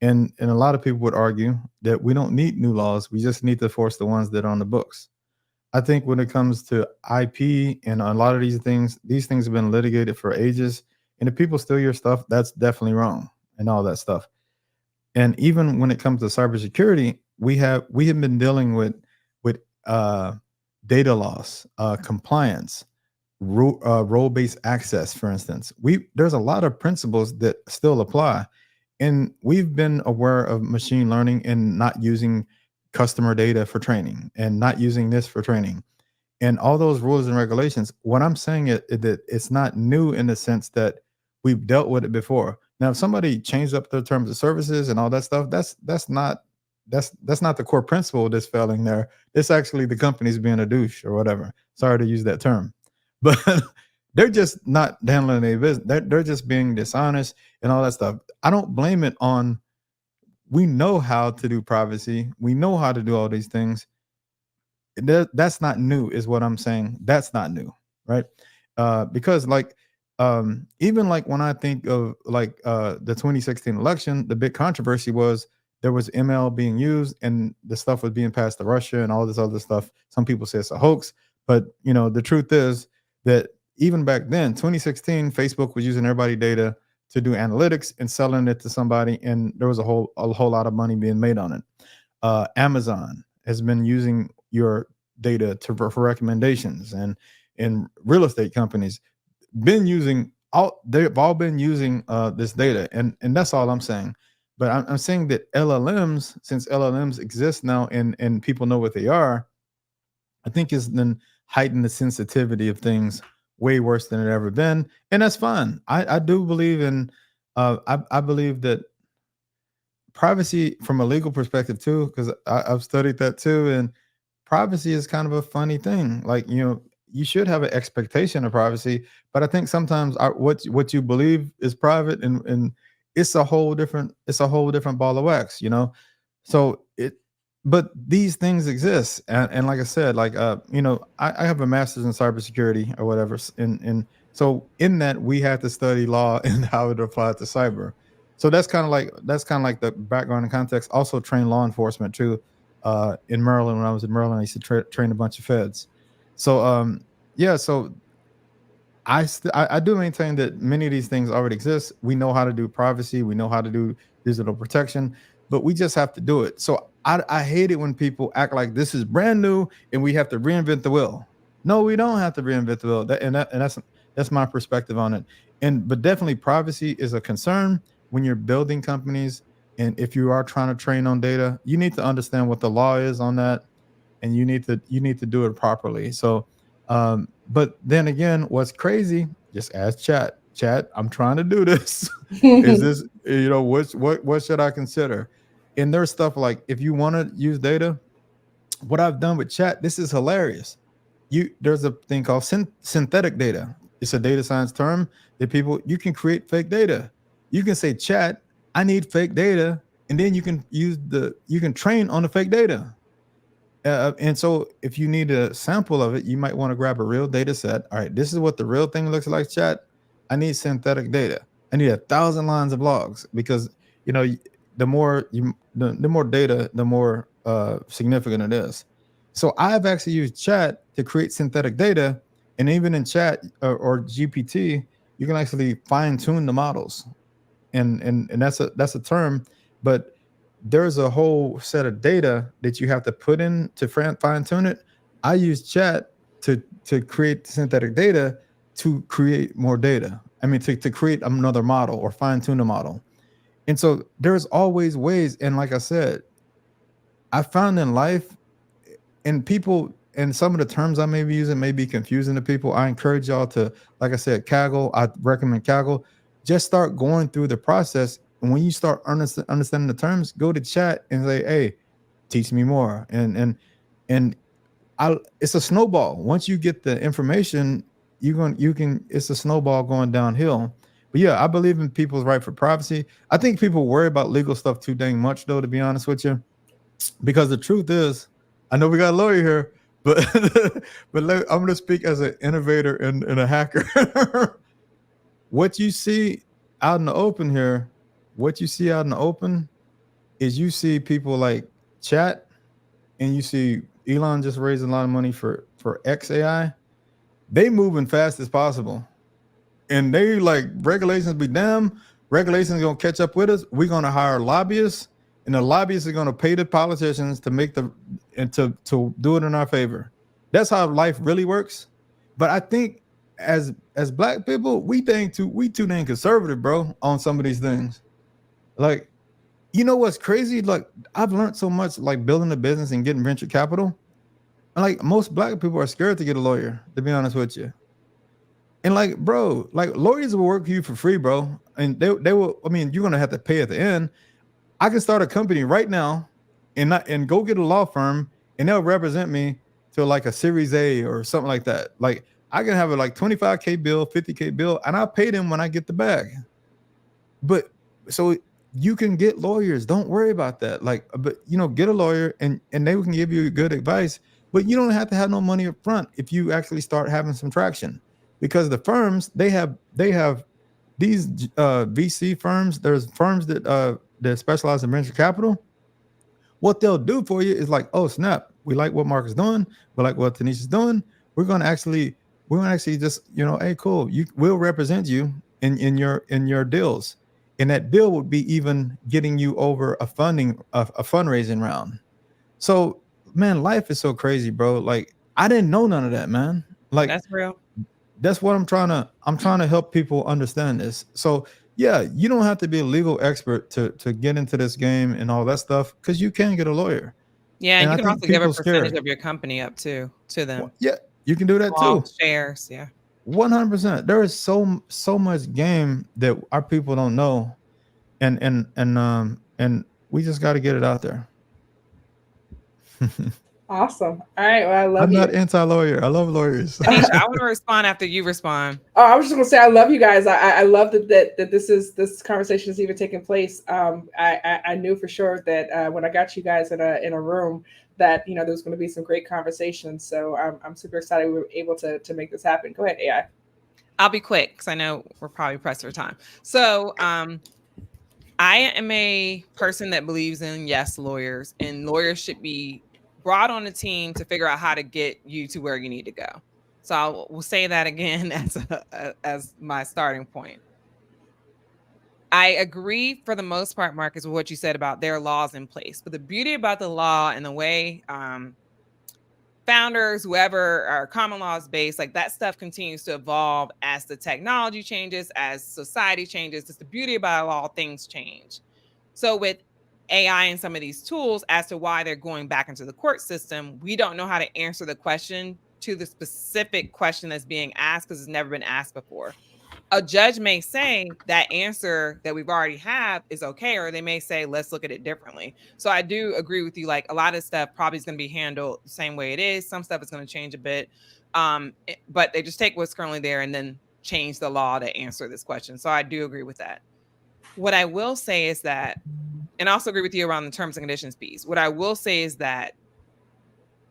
Speaker 3: And a lot of people would argue that we don't need new laws. We just need to force the ones that are on the books. I think when it comes to IP and a lot of these things have been litigated for ages. And if people steal your stuff, that's definitely wrong and all that stuff. And even when it comes to cybersecurity, we have been dealing with data loss, compliance, role-based access, for instance. There's a lot of principles that still apply. And we've been aware of machine learning and not using customer data for training and not using this for training and all those rules and regulations. What I'm saying is that it's not new in the sense that we've dealt with it before. Now, if somebody changed up their terms of services and all that stuff, that's not the core principle that's failing there. It's actually the company's being a douche or whatever. Sorry to use that term, but they're just not handling their business. They're just being dishonest and all that stuff. I don't blame it on. We know how to do privacy. We know how to do all these things. That's not new, is what I'm saying. That's not new, right? Because even like when I think of the 2016 election, the big controversy was there was ML being used and the stuff was being passed to Russia and all this other stuff. Some people say it's a hoax, but the truth is that even back then, 2016, Facebook was using everybody's data to do analytics and selling it to somebody, and there was a whole lot of money being made on it. Amazon has been using your data for recommendations, and real estate companies they've all been using this data, and that's all I'm saying. But I'm saying that LLMs, since LLMs exist now and people know what they are, I think it's then heightened the sensitivity of things way worse than it ever been, and that's fine. I do believe in I believe that privacy from a legal perspective too, because I've studied that too, and privacy is kind of a funny thing. Like you should have an expectation of privacy, but I think sometimes what you believe is private, and it's a whole different ball of wax, you know. So but these things exist, and like I said, like you know, I have a master's in cybersecurity or whatever, and so in that we have to study law and how it applies to cyber. So that's kind of like the background and context. Also train law enforcement too. In Maryland, when I was in Maryland, I used to train a bunch of feds. So yeah, so I do maintain that many of these things already exist. We know how to do privacy, we know how to do digital protection, but we just have to do it. So I hate it when people act like this is brand new and we have to reinvent the wheel. No, we don't have to reinvent the wheel. That's my perspective on it. But definitely privacy is a concern when you're building companies. And if you are trying to train on data, you need to understand what the law is on that, and you need to do it properly. So but then again, what's crazy, just ask chat, I'm trying to do this. Is this, you know, what should I consider? And there's stuff like, if you want to use data, what I've done with chat, this is hilarious. There's a thing called synthetic data. It's a data science term that you can create fake data. You can say, chat, I need fake data, and then you can train on the fake data. And so if you need a sample of it, you might want to grab a real data set. All right, this is what the real thing looks like, chat. I need synthetic data. I need 1,000 lines of logs, because, you know, the more data, the more significant it is. So I've actually used chat to create synthetic data, and even in chat or GPT, you can actually fine tune the models, and that's a term, but there's a whole set of data that you have to put in to fine tune it. I use chat to create synthetic data to create more data. I mean, to create another model or fine tune a model. And so there's always ways. And like I said, I found in life, and people, and some of the terms I may be using may be confusing to people. I encourage y'all to, like I said, Kaggle. I recommend Kaggle. Just start going through the process. And when you start understanding the terms, go to chat and say, hey, teach me more. And it's a snowball. Once you get the information, it's a snowball going downhill. But yeah, I believe in people's right for privacy. I think people worry about legal stuff too dang much, though, to be honest with you. Because the truth is, I know we got a lawyer here, but I'm going to speak as an innovator and a hacker. What you see out in the open here, is you see people like chat, and you see Elon just raising a lot of money for XAI. They moving fast as possible. And they like, regulations be damn, regulations gonna catch up with us. We're gonna hire lobbyists, and the lobbyists are gonna pay the politicians to make to do it in our favor. That's how life really works. But I think as black people, we too dang conservative, bro, on some of these things. Like, you know what's crazy? Like, I've learned so much, like building a business and getting venture capital. And like, most black people are scared to get a lawyer, to be honest with you. And like, bro, like, lawyers will work for you for free, bro. And they will, I mean, you're gonna have to pay at the end. I can start a company right now and go get a law firm, and they'll represent me to like a Series A or something like that. Like, I can have a like $25K bill, $50K bill, and I'll pay them when I get the bag. But so you can get lawyers. Don't worry about that. Like, but you know, get a lawyer, and they can give you good advice, but you don't have to have no money up front if you actually start having some traction. Because the firms, they have these VC firms. There's firms that specialize in venture capital. What they'll do for you is like, oh snap, we like what Mark is doing, we like what Tanisha's doing. We're gonna actually just, you know, hey, cool, we'll represent you in your deals. And that deal would be even getting you over a fundraising round. So man, life is so crazy, bro. Like, I didn't know none of that, man. Like,
Speaker 4: That's real.
Speaker 3: That's what I'm trying to help people understand this. So yeah, you don't have to be a legal expert to get into this game and all that stuff, because you can get a lawyer.
Speaker 4: Yeah, and you can also give a percentage
Speaker 3: scared
Speaker 4: of your company up to them.
Speaker 3: Well, yeah, you can do that too.
Speaker 4: Shares, yeah.
Speaker 3: 100%. There is so much game that our people don't know, and we just got to get it out there.
Speaker 2: Awesome. All right. Well, I love
Speaker 3: I'm
Speaker 2: you.
Speaker 3: not anti-lawyer. I love lawyers.
Speaker 4: Tennisha, I want to respond after you respond.
Speaker 2: Oh, I was just gonna say I love you guys. I love that this conversation is even taking place. I knew for sure that when I got you guys in a room that there was going to be some great conversations. So I'm super excited we were able to make this happen. Go ahead, AI.
Speaker 4: I'll be quick because I know we're probably pressed for time. So I am a person that believes in yes, lawyers, and lawyers should be brought on a team to figure out how to get you to where you need to go. So we'll say that again as my starting point. I agree for the most part, Marcus, with what you said about there are laws in place. But the beauty about the law and the way founders, whoever are common laws based, like that stuff continues to evolve as the technology changes, as society changes. It's the beauty about all things change. So with AI and some of these tools as to why they're going back into the court system, we don't know how to answer the question to the specific question that's being asked because it's never been asked before. A judge may say that answer that we've already have is okay, or they may say, let's look at it differently. So I do agree with you. Like a lot of stuff probably is going to be handled the same way it is. Some stuff is going to change a bit. But they just take what's currently there and then change the law to answer this question. So I do agree with that. What I will say is that, and I also agree with you around the terms and conditions piece. What I will say is that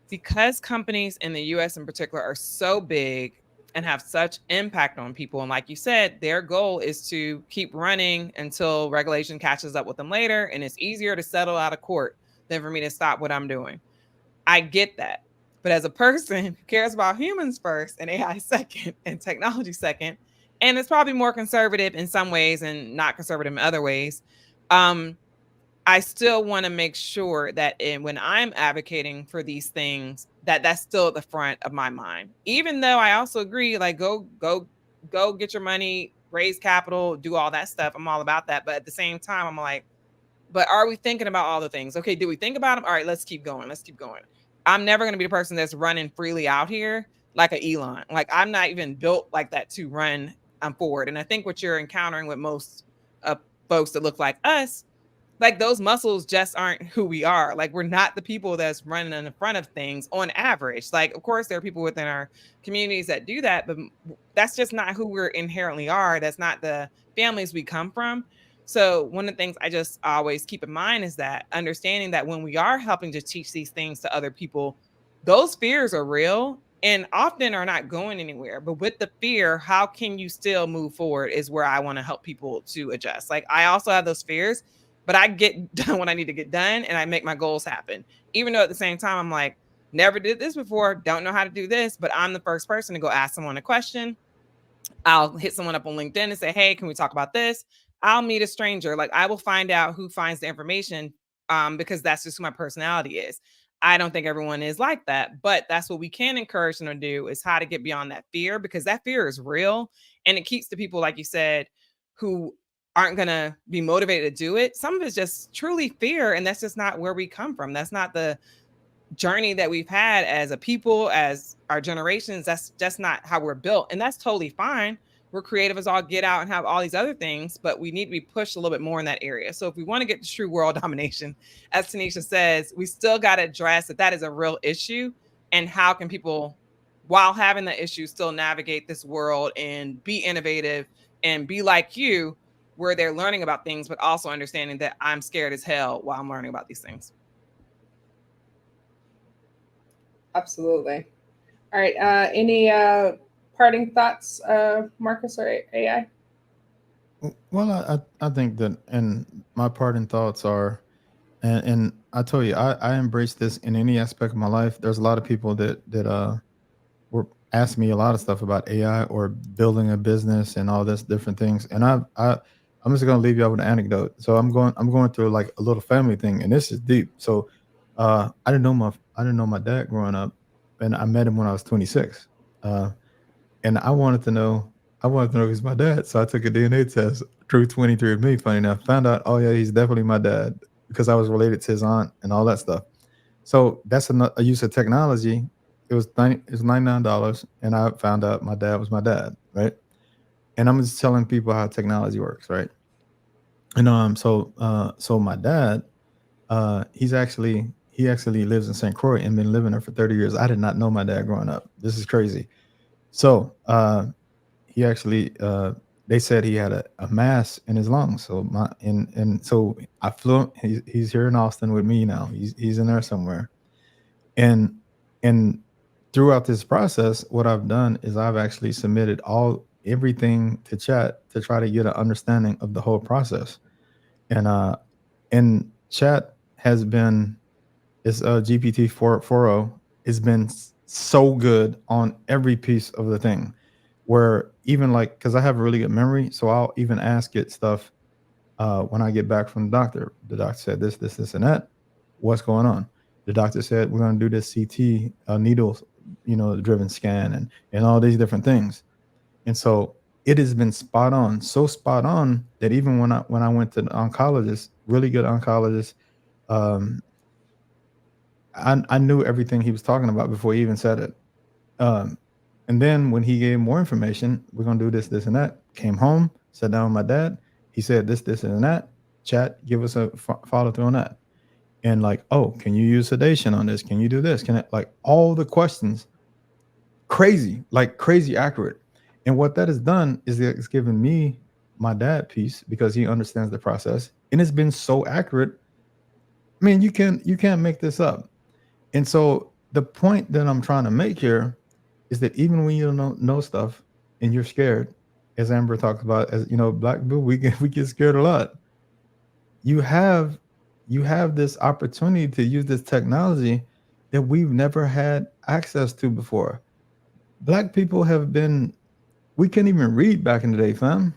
Speaker 4: because companies in the US in particular are so big and have such impact on people, and like you said, their goal is to keep running until regulation catches up with them later, and it's easier to settle out of court than for me to stop what I'm doing. I get that. But as a person who cares about humans first and AI second and technology second, and it's probably more conservative in some ways and not conservative in other ways, I still want to make sure that when I'm advocating for these things, that's still at the front of my mind. Even though I also agree, like go get your money, raise capital, do all that stuff. I'm all about that. But at the same time, I'm like, but are we thinking about all the things? Okay, did we think about them? All right, let's keep going. Let's keep going. I'm never going to be the person that's running freely out here like a Elon. Like I'm not even built like that to run forward. And I think what you're encountering with most folks that look like us, like those muscles just aren't who we are. Like we're not the people that's running in the front of things on average. Like, of course, there are people within our communities that do that, but that's just not who we're inherently are. That's not the families we come from. So one of the things I just always keep in mind is that understanding that when we are helping to teach these things to other people, those fears are real and often are not going anywhere. But with the fear, how can you still move forward is where I want to help people to adjust. Like I also have those fears, but I get done what I need to get done and I make my goals happen. Even though at the same time, I'm like, never did this before, don't know how to do this, but I'm the first person to go ask someone a question. I'll hit someone up on LinkedIn and say, hey, can we talk about this? I'll meet a stranger. Like I will find out who finds the information because that's just who my personality is. I don't think everyone is like that, but that's what we can encourage them to do is how to get beyond that fear because that fear is real and it keeps the people, like you said, who aren't going to be motivated to do it. Some of it's just truly fear. And that's just not where we come from. That's not the journey that we've had as a people, as our generations. That's just not how we're built. And that's totally fine. We're creative as all get out and have all these other things, but we need to be pushed a little bit more in that area. So if we want to get to true world domination, as Tennisha says, we still got to address that is a real issue. And how can people, while having the issue, still navigate this world and be innovative and be like you, where they're learning about things, but also understanding that I'm scared as hell while I'm learning about these things.
Speaker 2: Absolutely. All right. Any parting thoughts, Marcus or AI?
Speaker 3: Well, I think that, and my parting thoughts are, and I tell you, I embrace this in any aspect of my life. There's a lot of people that were asking me a lot of stuff about AI or building a business and all this different things. And I'm just gonna leave you out with an anecdote. So I'm going through like a little family thing, and this is deep. So I didn't know my dad growing up, and I met him when I was 26. And I wanted to know if he's my dad. So I took a DNA test through 23andMe. Funny enough, found out, oh yeah, he's definitely my dad because I was related to his aunt and all that stuff. So that's a use of technology. It was $99, and I found out my dad was my dad, right? And I'm just telling people how technology works, right? And so my dad, he actually lives in St. Croix and been living there for 30 years. I did not know my dad growing up. This is crazy. So he actually they said he had a mass in his lungs. So so I flew. He's here in Austin with me now. He's in there somewhere. And and throughout this process, what I've done is I've actually submitted everything to chat to try to get an understanding of the whole process. And chat has been it's GPT 4.0 has been so good on every piece of the thing, where even like because I have a really good memory, so I'll even ask it stuff when I get back from the doctor. The doctor said this, and that. What's going on? The doctor said we're going to do this CT needle, driven scan and all these different things. And so it has been spot on, so spot on that even when I went to the oncologist, really good oncologist, um, I knew everything he was talking about before he even said it. Um, and then when he gave more information, we're gonna do this, and that. Came home, sat down with my dad. He said this, and that. Chat, give us a follow through on that. And like, oh, can you use sedation on this? Can you do this? Can it like all the questions? Crazy, like crazy accurate. And what that has done is it's given me my dad piece because he understands the process, and it's been so accurate. I mean, you can't make this up. And so the point that I'm trying to make here is that even when you don't know stuff and you're scared, as Amber talks about, as black people, we get scared a lot. You have this opportunity to use this technology that we've never had access to before. Black people we couldn't even read back in the day, fam.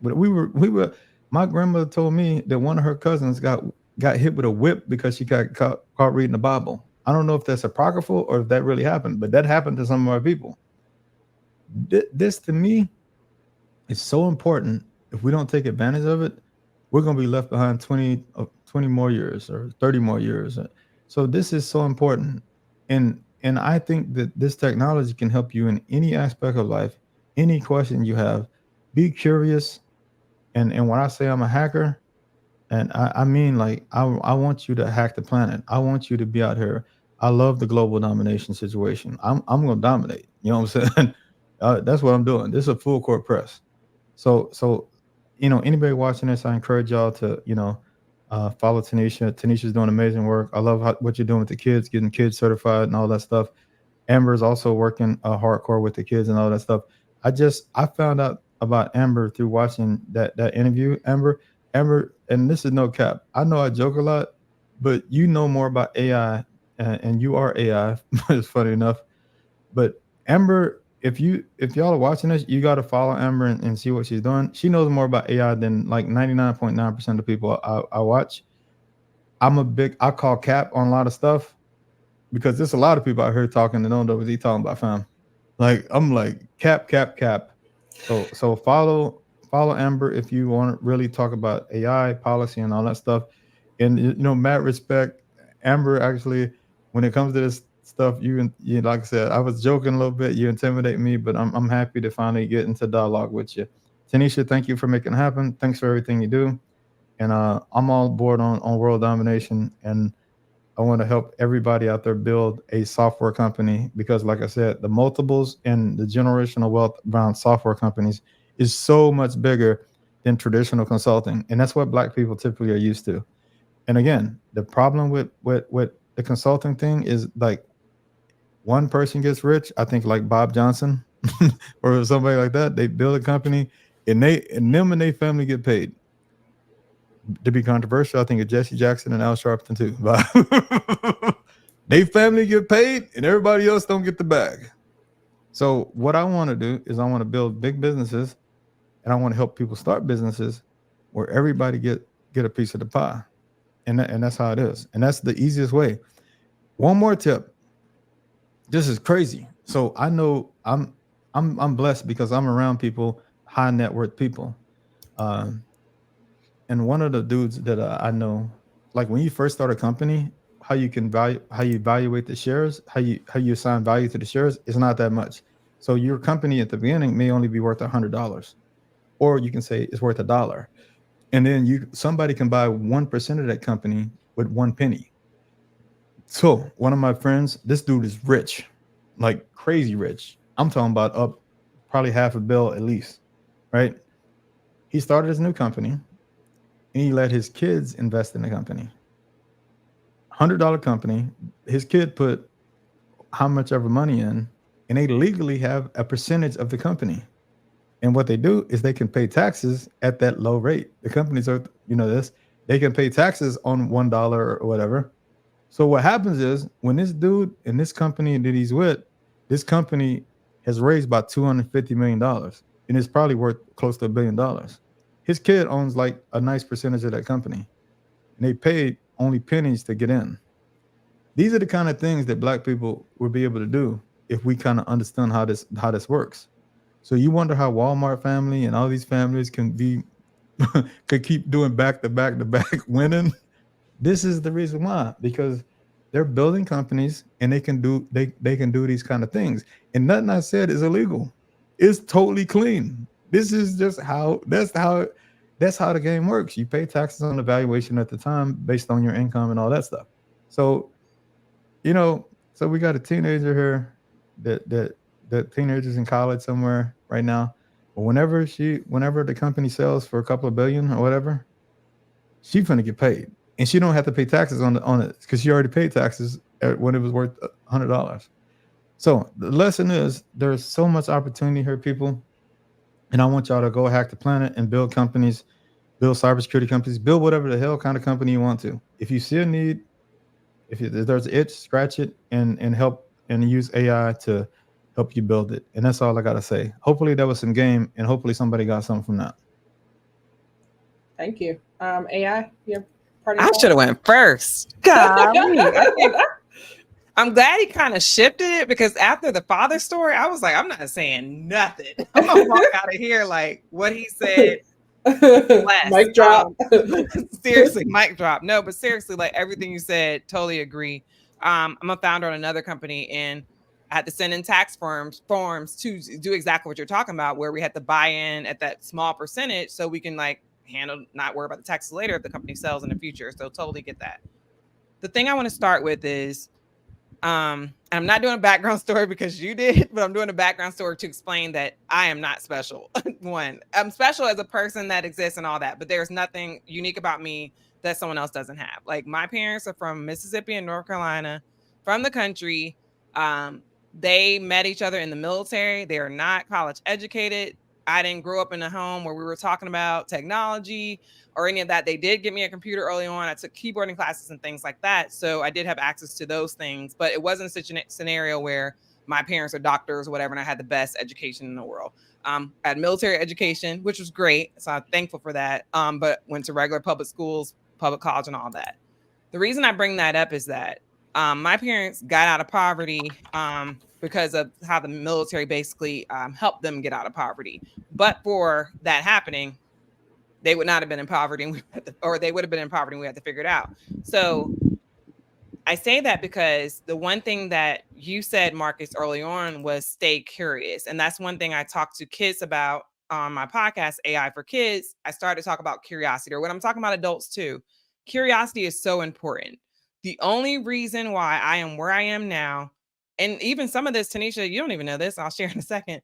Speaker 3: But we were. My grandmother told me that one of her cousins got hit with a whip because she got caught reading the Bible. I don't know if that's apocryphal or if that really happened, but that happened to some of our people. This to me is so important. If we don't take advantage of it, we're going to be left behind 20 more years or 30 more years. So this is so important. And I think that this technology can help you in any aspect of life, any question you have. Be curious. And when I say I'm a hacker, and I mean, like, I want you to hack the planet. I want you to be out here. I love the global domination situation. I'm going to dominate. You know what I'm saying? That's what I'm doing. This is a full court press. So anybody watching this, I encourage y'all to follow Tennisha. Tenisha's doing amazing work. I love what you're doing with the kids, getting kids certified and all that stuff. Amber's also working hardcore with the kids and all that stuff. I found out about Amber through watching that interview. Amber, and this is no cap. I know I joke a lot, but you know more about AI, and you are AI. It's funny enough. But Amber, if y'all are watching this, you got to follow Amber and see what she's doing. She knows more about AI than like 99.9% of people I watch. I call cap on a lot of stuff because there's a lot of people out here talking that don't know what he's talking about, fam. Like I'm like cap. So follow Amber if you want to really talk about AI policy and all that stuff. And mad respect, Amber actually, when it comes to this stuff, you like I said, I was joking a little bit. You intimidate me, but I'm happy to finally get into dialogue with you. Tanisha, thank you for making it happen. Thanks for everything you do. And I'm all board on world domination, and I want to help everybody out there build a software company because, like I said, the multiples and the generational wealth around software companies is so much bigger than traditional consulting. And that's what Black people typically are used to. And again, the problem with the consulting thing is like one person gets rich, I think like Bob Johnson or somebody like that, they build a company and them and their family get paid. To be controversial, I think of Jesse Jackson and Al Sharpton too. They family get paid and everybody else don't get the bag. So what I want to do is I want to build big businesses and I want to help people start businesses where everybody get a piece of the pie. And that's how it is. And that's the easiest way. One more tip. This is crazy. So I know I'm blessed because I'm around people, high net worth people. And one of the dudes that I know, like when you first start a company, how you evaluate the shares, how you assign value to the shares is not that much. So your company at the beginning may only be worth $100, or you can say it's worth $1, and then somebody can buy 1% of that company with 1 penny. So one of my friends, this dude is rich, like crazy rich. I'm talking about up probably half a bill at least, right? He started his new company and he let his kids invest in the company. $100 company. His kid put how much ever money in, and they legally have a percentage of the company. And what they do is they can pay taxes at that low rate. The companies are, this, they can pay taxes on $1 or whatever. So what happens is when this dude in this company that he's with, this company has raised about $250 million and it's probably worth close to $1 billion. His kid owns like a nice percentage of that company and they paid only pennies to get in. These are the kind of things that black people would be able to do if we kind of understand how this works. So you wonder how Walmart family and all these families can be could keep doing back to back to back winning. This is the reason why, because they're building companies and they can do these kind of things. And nothing I said is illegal. It's totally clean. This is just that's how the game works. You pay taxes on the valuation at the time based on your income and all that stuff. So, so we got a teenager here that teenagers in college somewhere right now. But whenever the company sells for a couple of billion or whatever, she's gonna get paid, and she don't have to pay taxes on it because she already paid taxes when it was worth $100. So the lesson is there's so much opportunity here, people, and I want y'all to go hack the planet and build companies, build cybersecurity companies, build whatever the hell kind of company you want to. If you see a need, if there's an itch, scratch it and help and use AI to help you build it. And that's all I gotta say. Hopefully that was some game, and hopefully somebody got something from that.
Speaker 2: Thank you. AI, your party.
Speaker 4: I should have went first. I'm glad he kind of shifted it, because after the father story, I was like, I'm not saying nothing. I'm gonna walk out of here like what he said.
Speaker 2: Mic drop.
Speaker 4: Seriously, mic drop. No, but seriously, like everything you said, totally agree. I'm a founder on another company, and I had to send in tax forms to do exactly what you're talking about, where we had to buy in at that small percentage so we can like not worry about the taxes later if the company sells in the future. So totally get that. The thing I want to start with is, I'm not doing a background story because you did, but I'm doing a background story to explain that I am not special. One, I'm special as a person that exists and all that, but there's nothing unique about me that someone else doesn't have. Like, my parents are from Mississippi and North Carolina, from the country. They met each other in the military. They are not college educated. I didn't grow up in a home where we were talking about technology or any of that. They did get me a computer early on. I took keyboarding classes and things like that. So I did have access to those things, but it wasn't such a scenario where my parents are doctors or whatever, and I had the best education in the world. I had military education, which was great. So I'm thankful for that. But went to regular public schools, public college, and all that. The reason I bring that up is that my parents got out of poverty because of how the military basically helped them get out of poverty. But for that happening, they would not have been in poverty, or they would have been in poverty, and we had to figure it out. So I say that because the one thing that you said, Marcus, early on was stay curious. And that's one thing I talk to kids about on my podcast, AI for Kids. I started to talk about curiosity, or when I'm talking about adults too. Curiosity is so important. The only reason why I am where I am now, and even some of this, Tennisha, you don't even know this, I'll share in a second.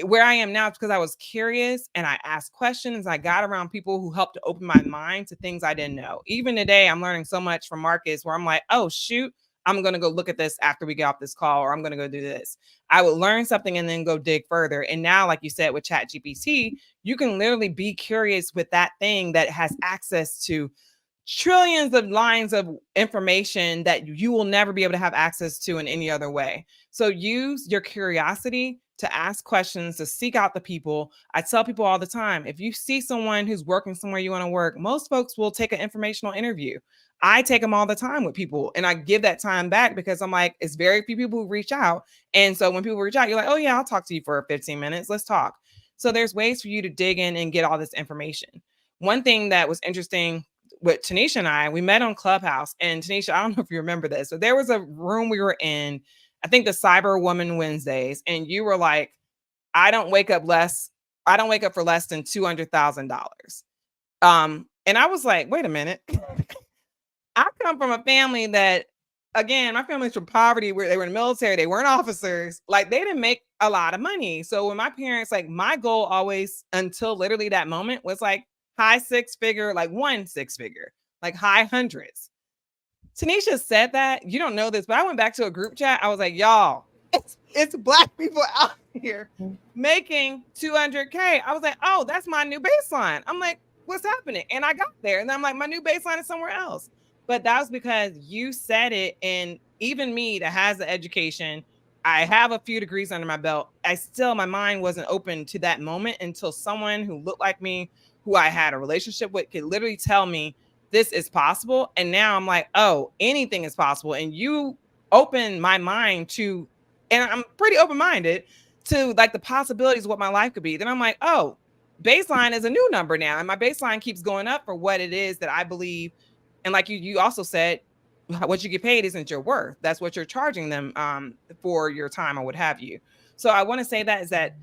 Speaker 4: Where I am now is because I was curious and I asked questions. I got around people who helped to open my mind to things I didn't know. Even today, I'm learning so much from Marcus where I'm like, oh, shoot, I'm going to go look at this after we get off this call, or I'm going to go do this. I would learn something and then go dig further. And now, like you said, with ChatGPT, you can literally be curious with that thing that has access to trillions of lines of information that you will never be able to have access to in any other way. So use your curiosity to ask questions, to seek out the people. I tell people all the time, if you see someone who's working somewhere you want to work, most folks will take an informational interview. I take them all the time with people, and I give that time back because I'm like, it's very few people who reach out. And so when people reach out, you're like, oh yeah, I'll talk to you for 15 minutes. Let's talk. So there's ways for you to dig in and get all this information. One thing that was interesting with Tennisha and I, we met on Clubhouse, and Tennisha, I don't know if you remember this. So there was a room we were in, I think the Cyber Woman Wednesdays, and you were like, I don't wake up for less than $200,000. And I was like, wait a minute. I come from a family that again, my family's from poverty where they were in the military, they weren't officers. Like they didn't make a lot of money. So when my parents, like my goal always until literally that moment was like high six figure, like 1 6 figure, like high hundreds. Tanisha said that. You don't know this, but I went back to a group chat. I was like, y'all, it's Black people out here making 200K. I was like, oh, that's my new baseline. I'm like, what's happening? And I got there. And I'm like, my new baseline is somewhere else. But that was because you said it. And even me that has the education, I have a few degrees under my belt. My mind wasn't open to that moment until someone who looked like me, who I had a relationship with, could literally tell me this is possible. And now I'm like, oh, anything is possible. And you open my mind to, and I'm pretty open-minded to like the possibilities of what my life could be. Then I'm like, oh, baseline is a new number now. And my baseline keeps going up for what it is that I believe. And like you also said, what you get paid isn't your worth. That's what you're charging them for your time or what have you. So I want to say that is that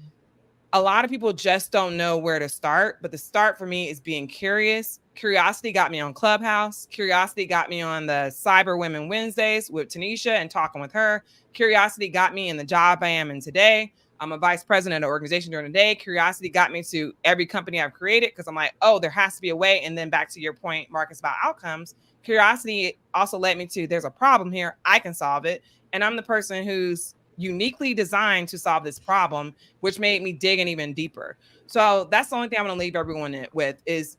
Speaker 4: a lot of people just don't know where to start. But the start for me is being curious. Curiosity got me on Clubhouse. Curiosity got me on the Cyber Women Wednesdays with Tennisha and talking with her. Curiosity got me in the job I am in today. I'm a vice president of an organization during the day. Curiosity got me to every company I've created because I'm like, oh, there has to be a way. And then back to your point, Marcus, about outcomes. Curiosity also led me to there's a problem here. I can solve it. And I'm the person who's uniquely designed to solve this problem, which made me dig in even deeper. So that's the only thing I'm going to leave everyone with is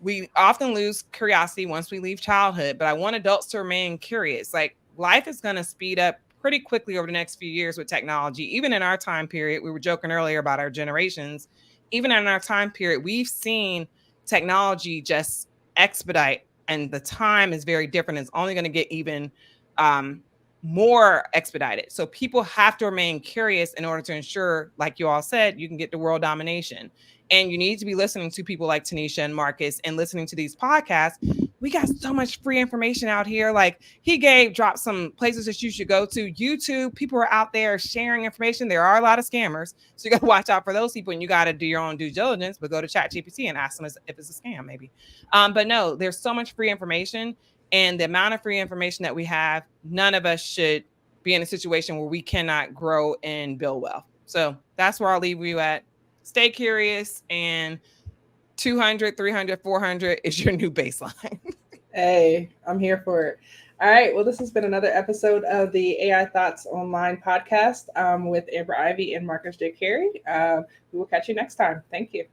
Speaker 4: we often lose curiosity once we leave childhood, but I want adults to remain curious. Like life is going to speed up pretty quickly over the next few years with technology. Even in our time period, we were joking earlier about our generations. Even in our time period, we've seen technology just expedite, and the time is very different. It's only going to get even more expedited. So people have to remain curious in order to ensure, like you all said, you can get to world domination. And you need to be listening to people like Tennisha and Marcus and listening to these podcasts. We got so much free information out here. Like dropped some places that you should go to. YouTube, people are out there sharing information. There are a lot of scammers. So you got to watch out for those people and you got to do your own due diligence, but go to ChatGPT and ask them if it's a scam maybe. But no, there's so much free information, and the amount of free information that we have, none of us should be in a situation where we cannot grow and build wealth. So that's where I'll leave you at. Stay curious, and 200, 300, 400 is your new baseline.
Speaker 2: Hey, I'm here for it. All right. Well, this has been another episode of the AI Thoughts Online podcast with Amber Ivey and Marcus J. Carey. We will catch you next time. Thank you.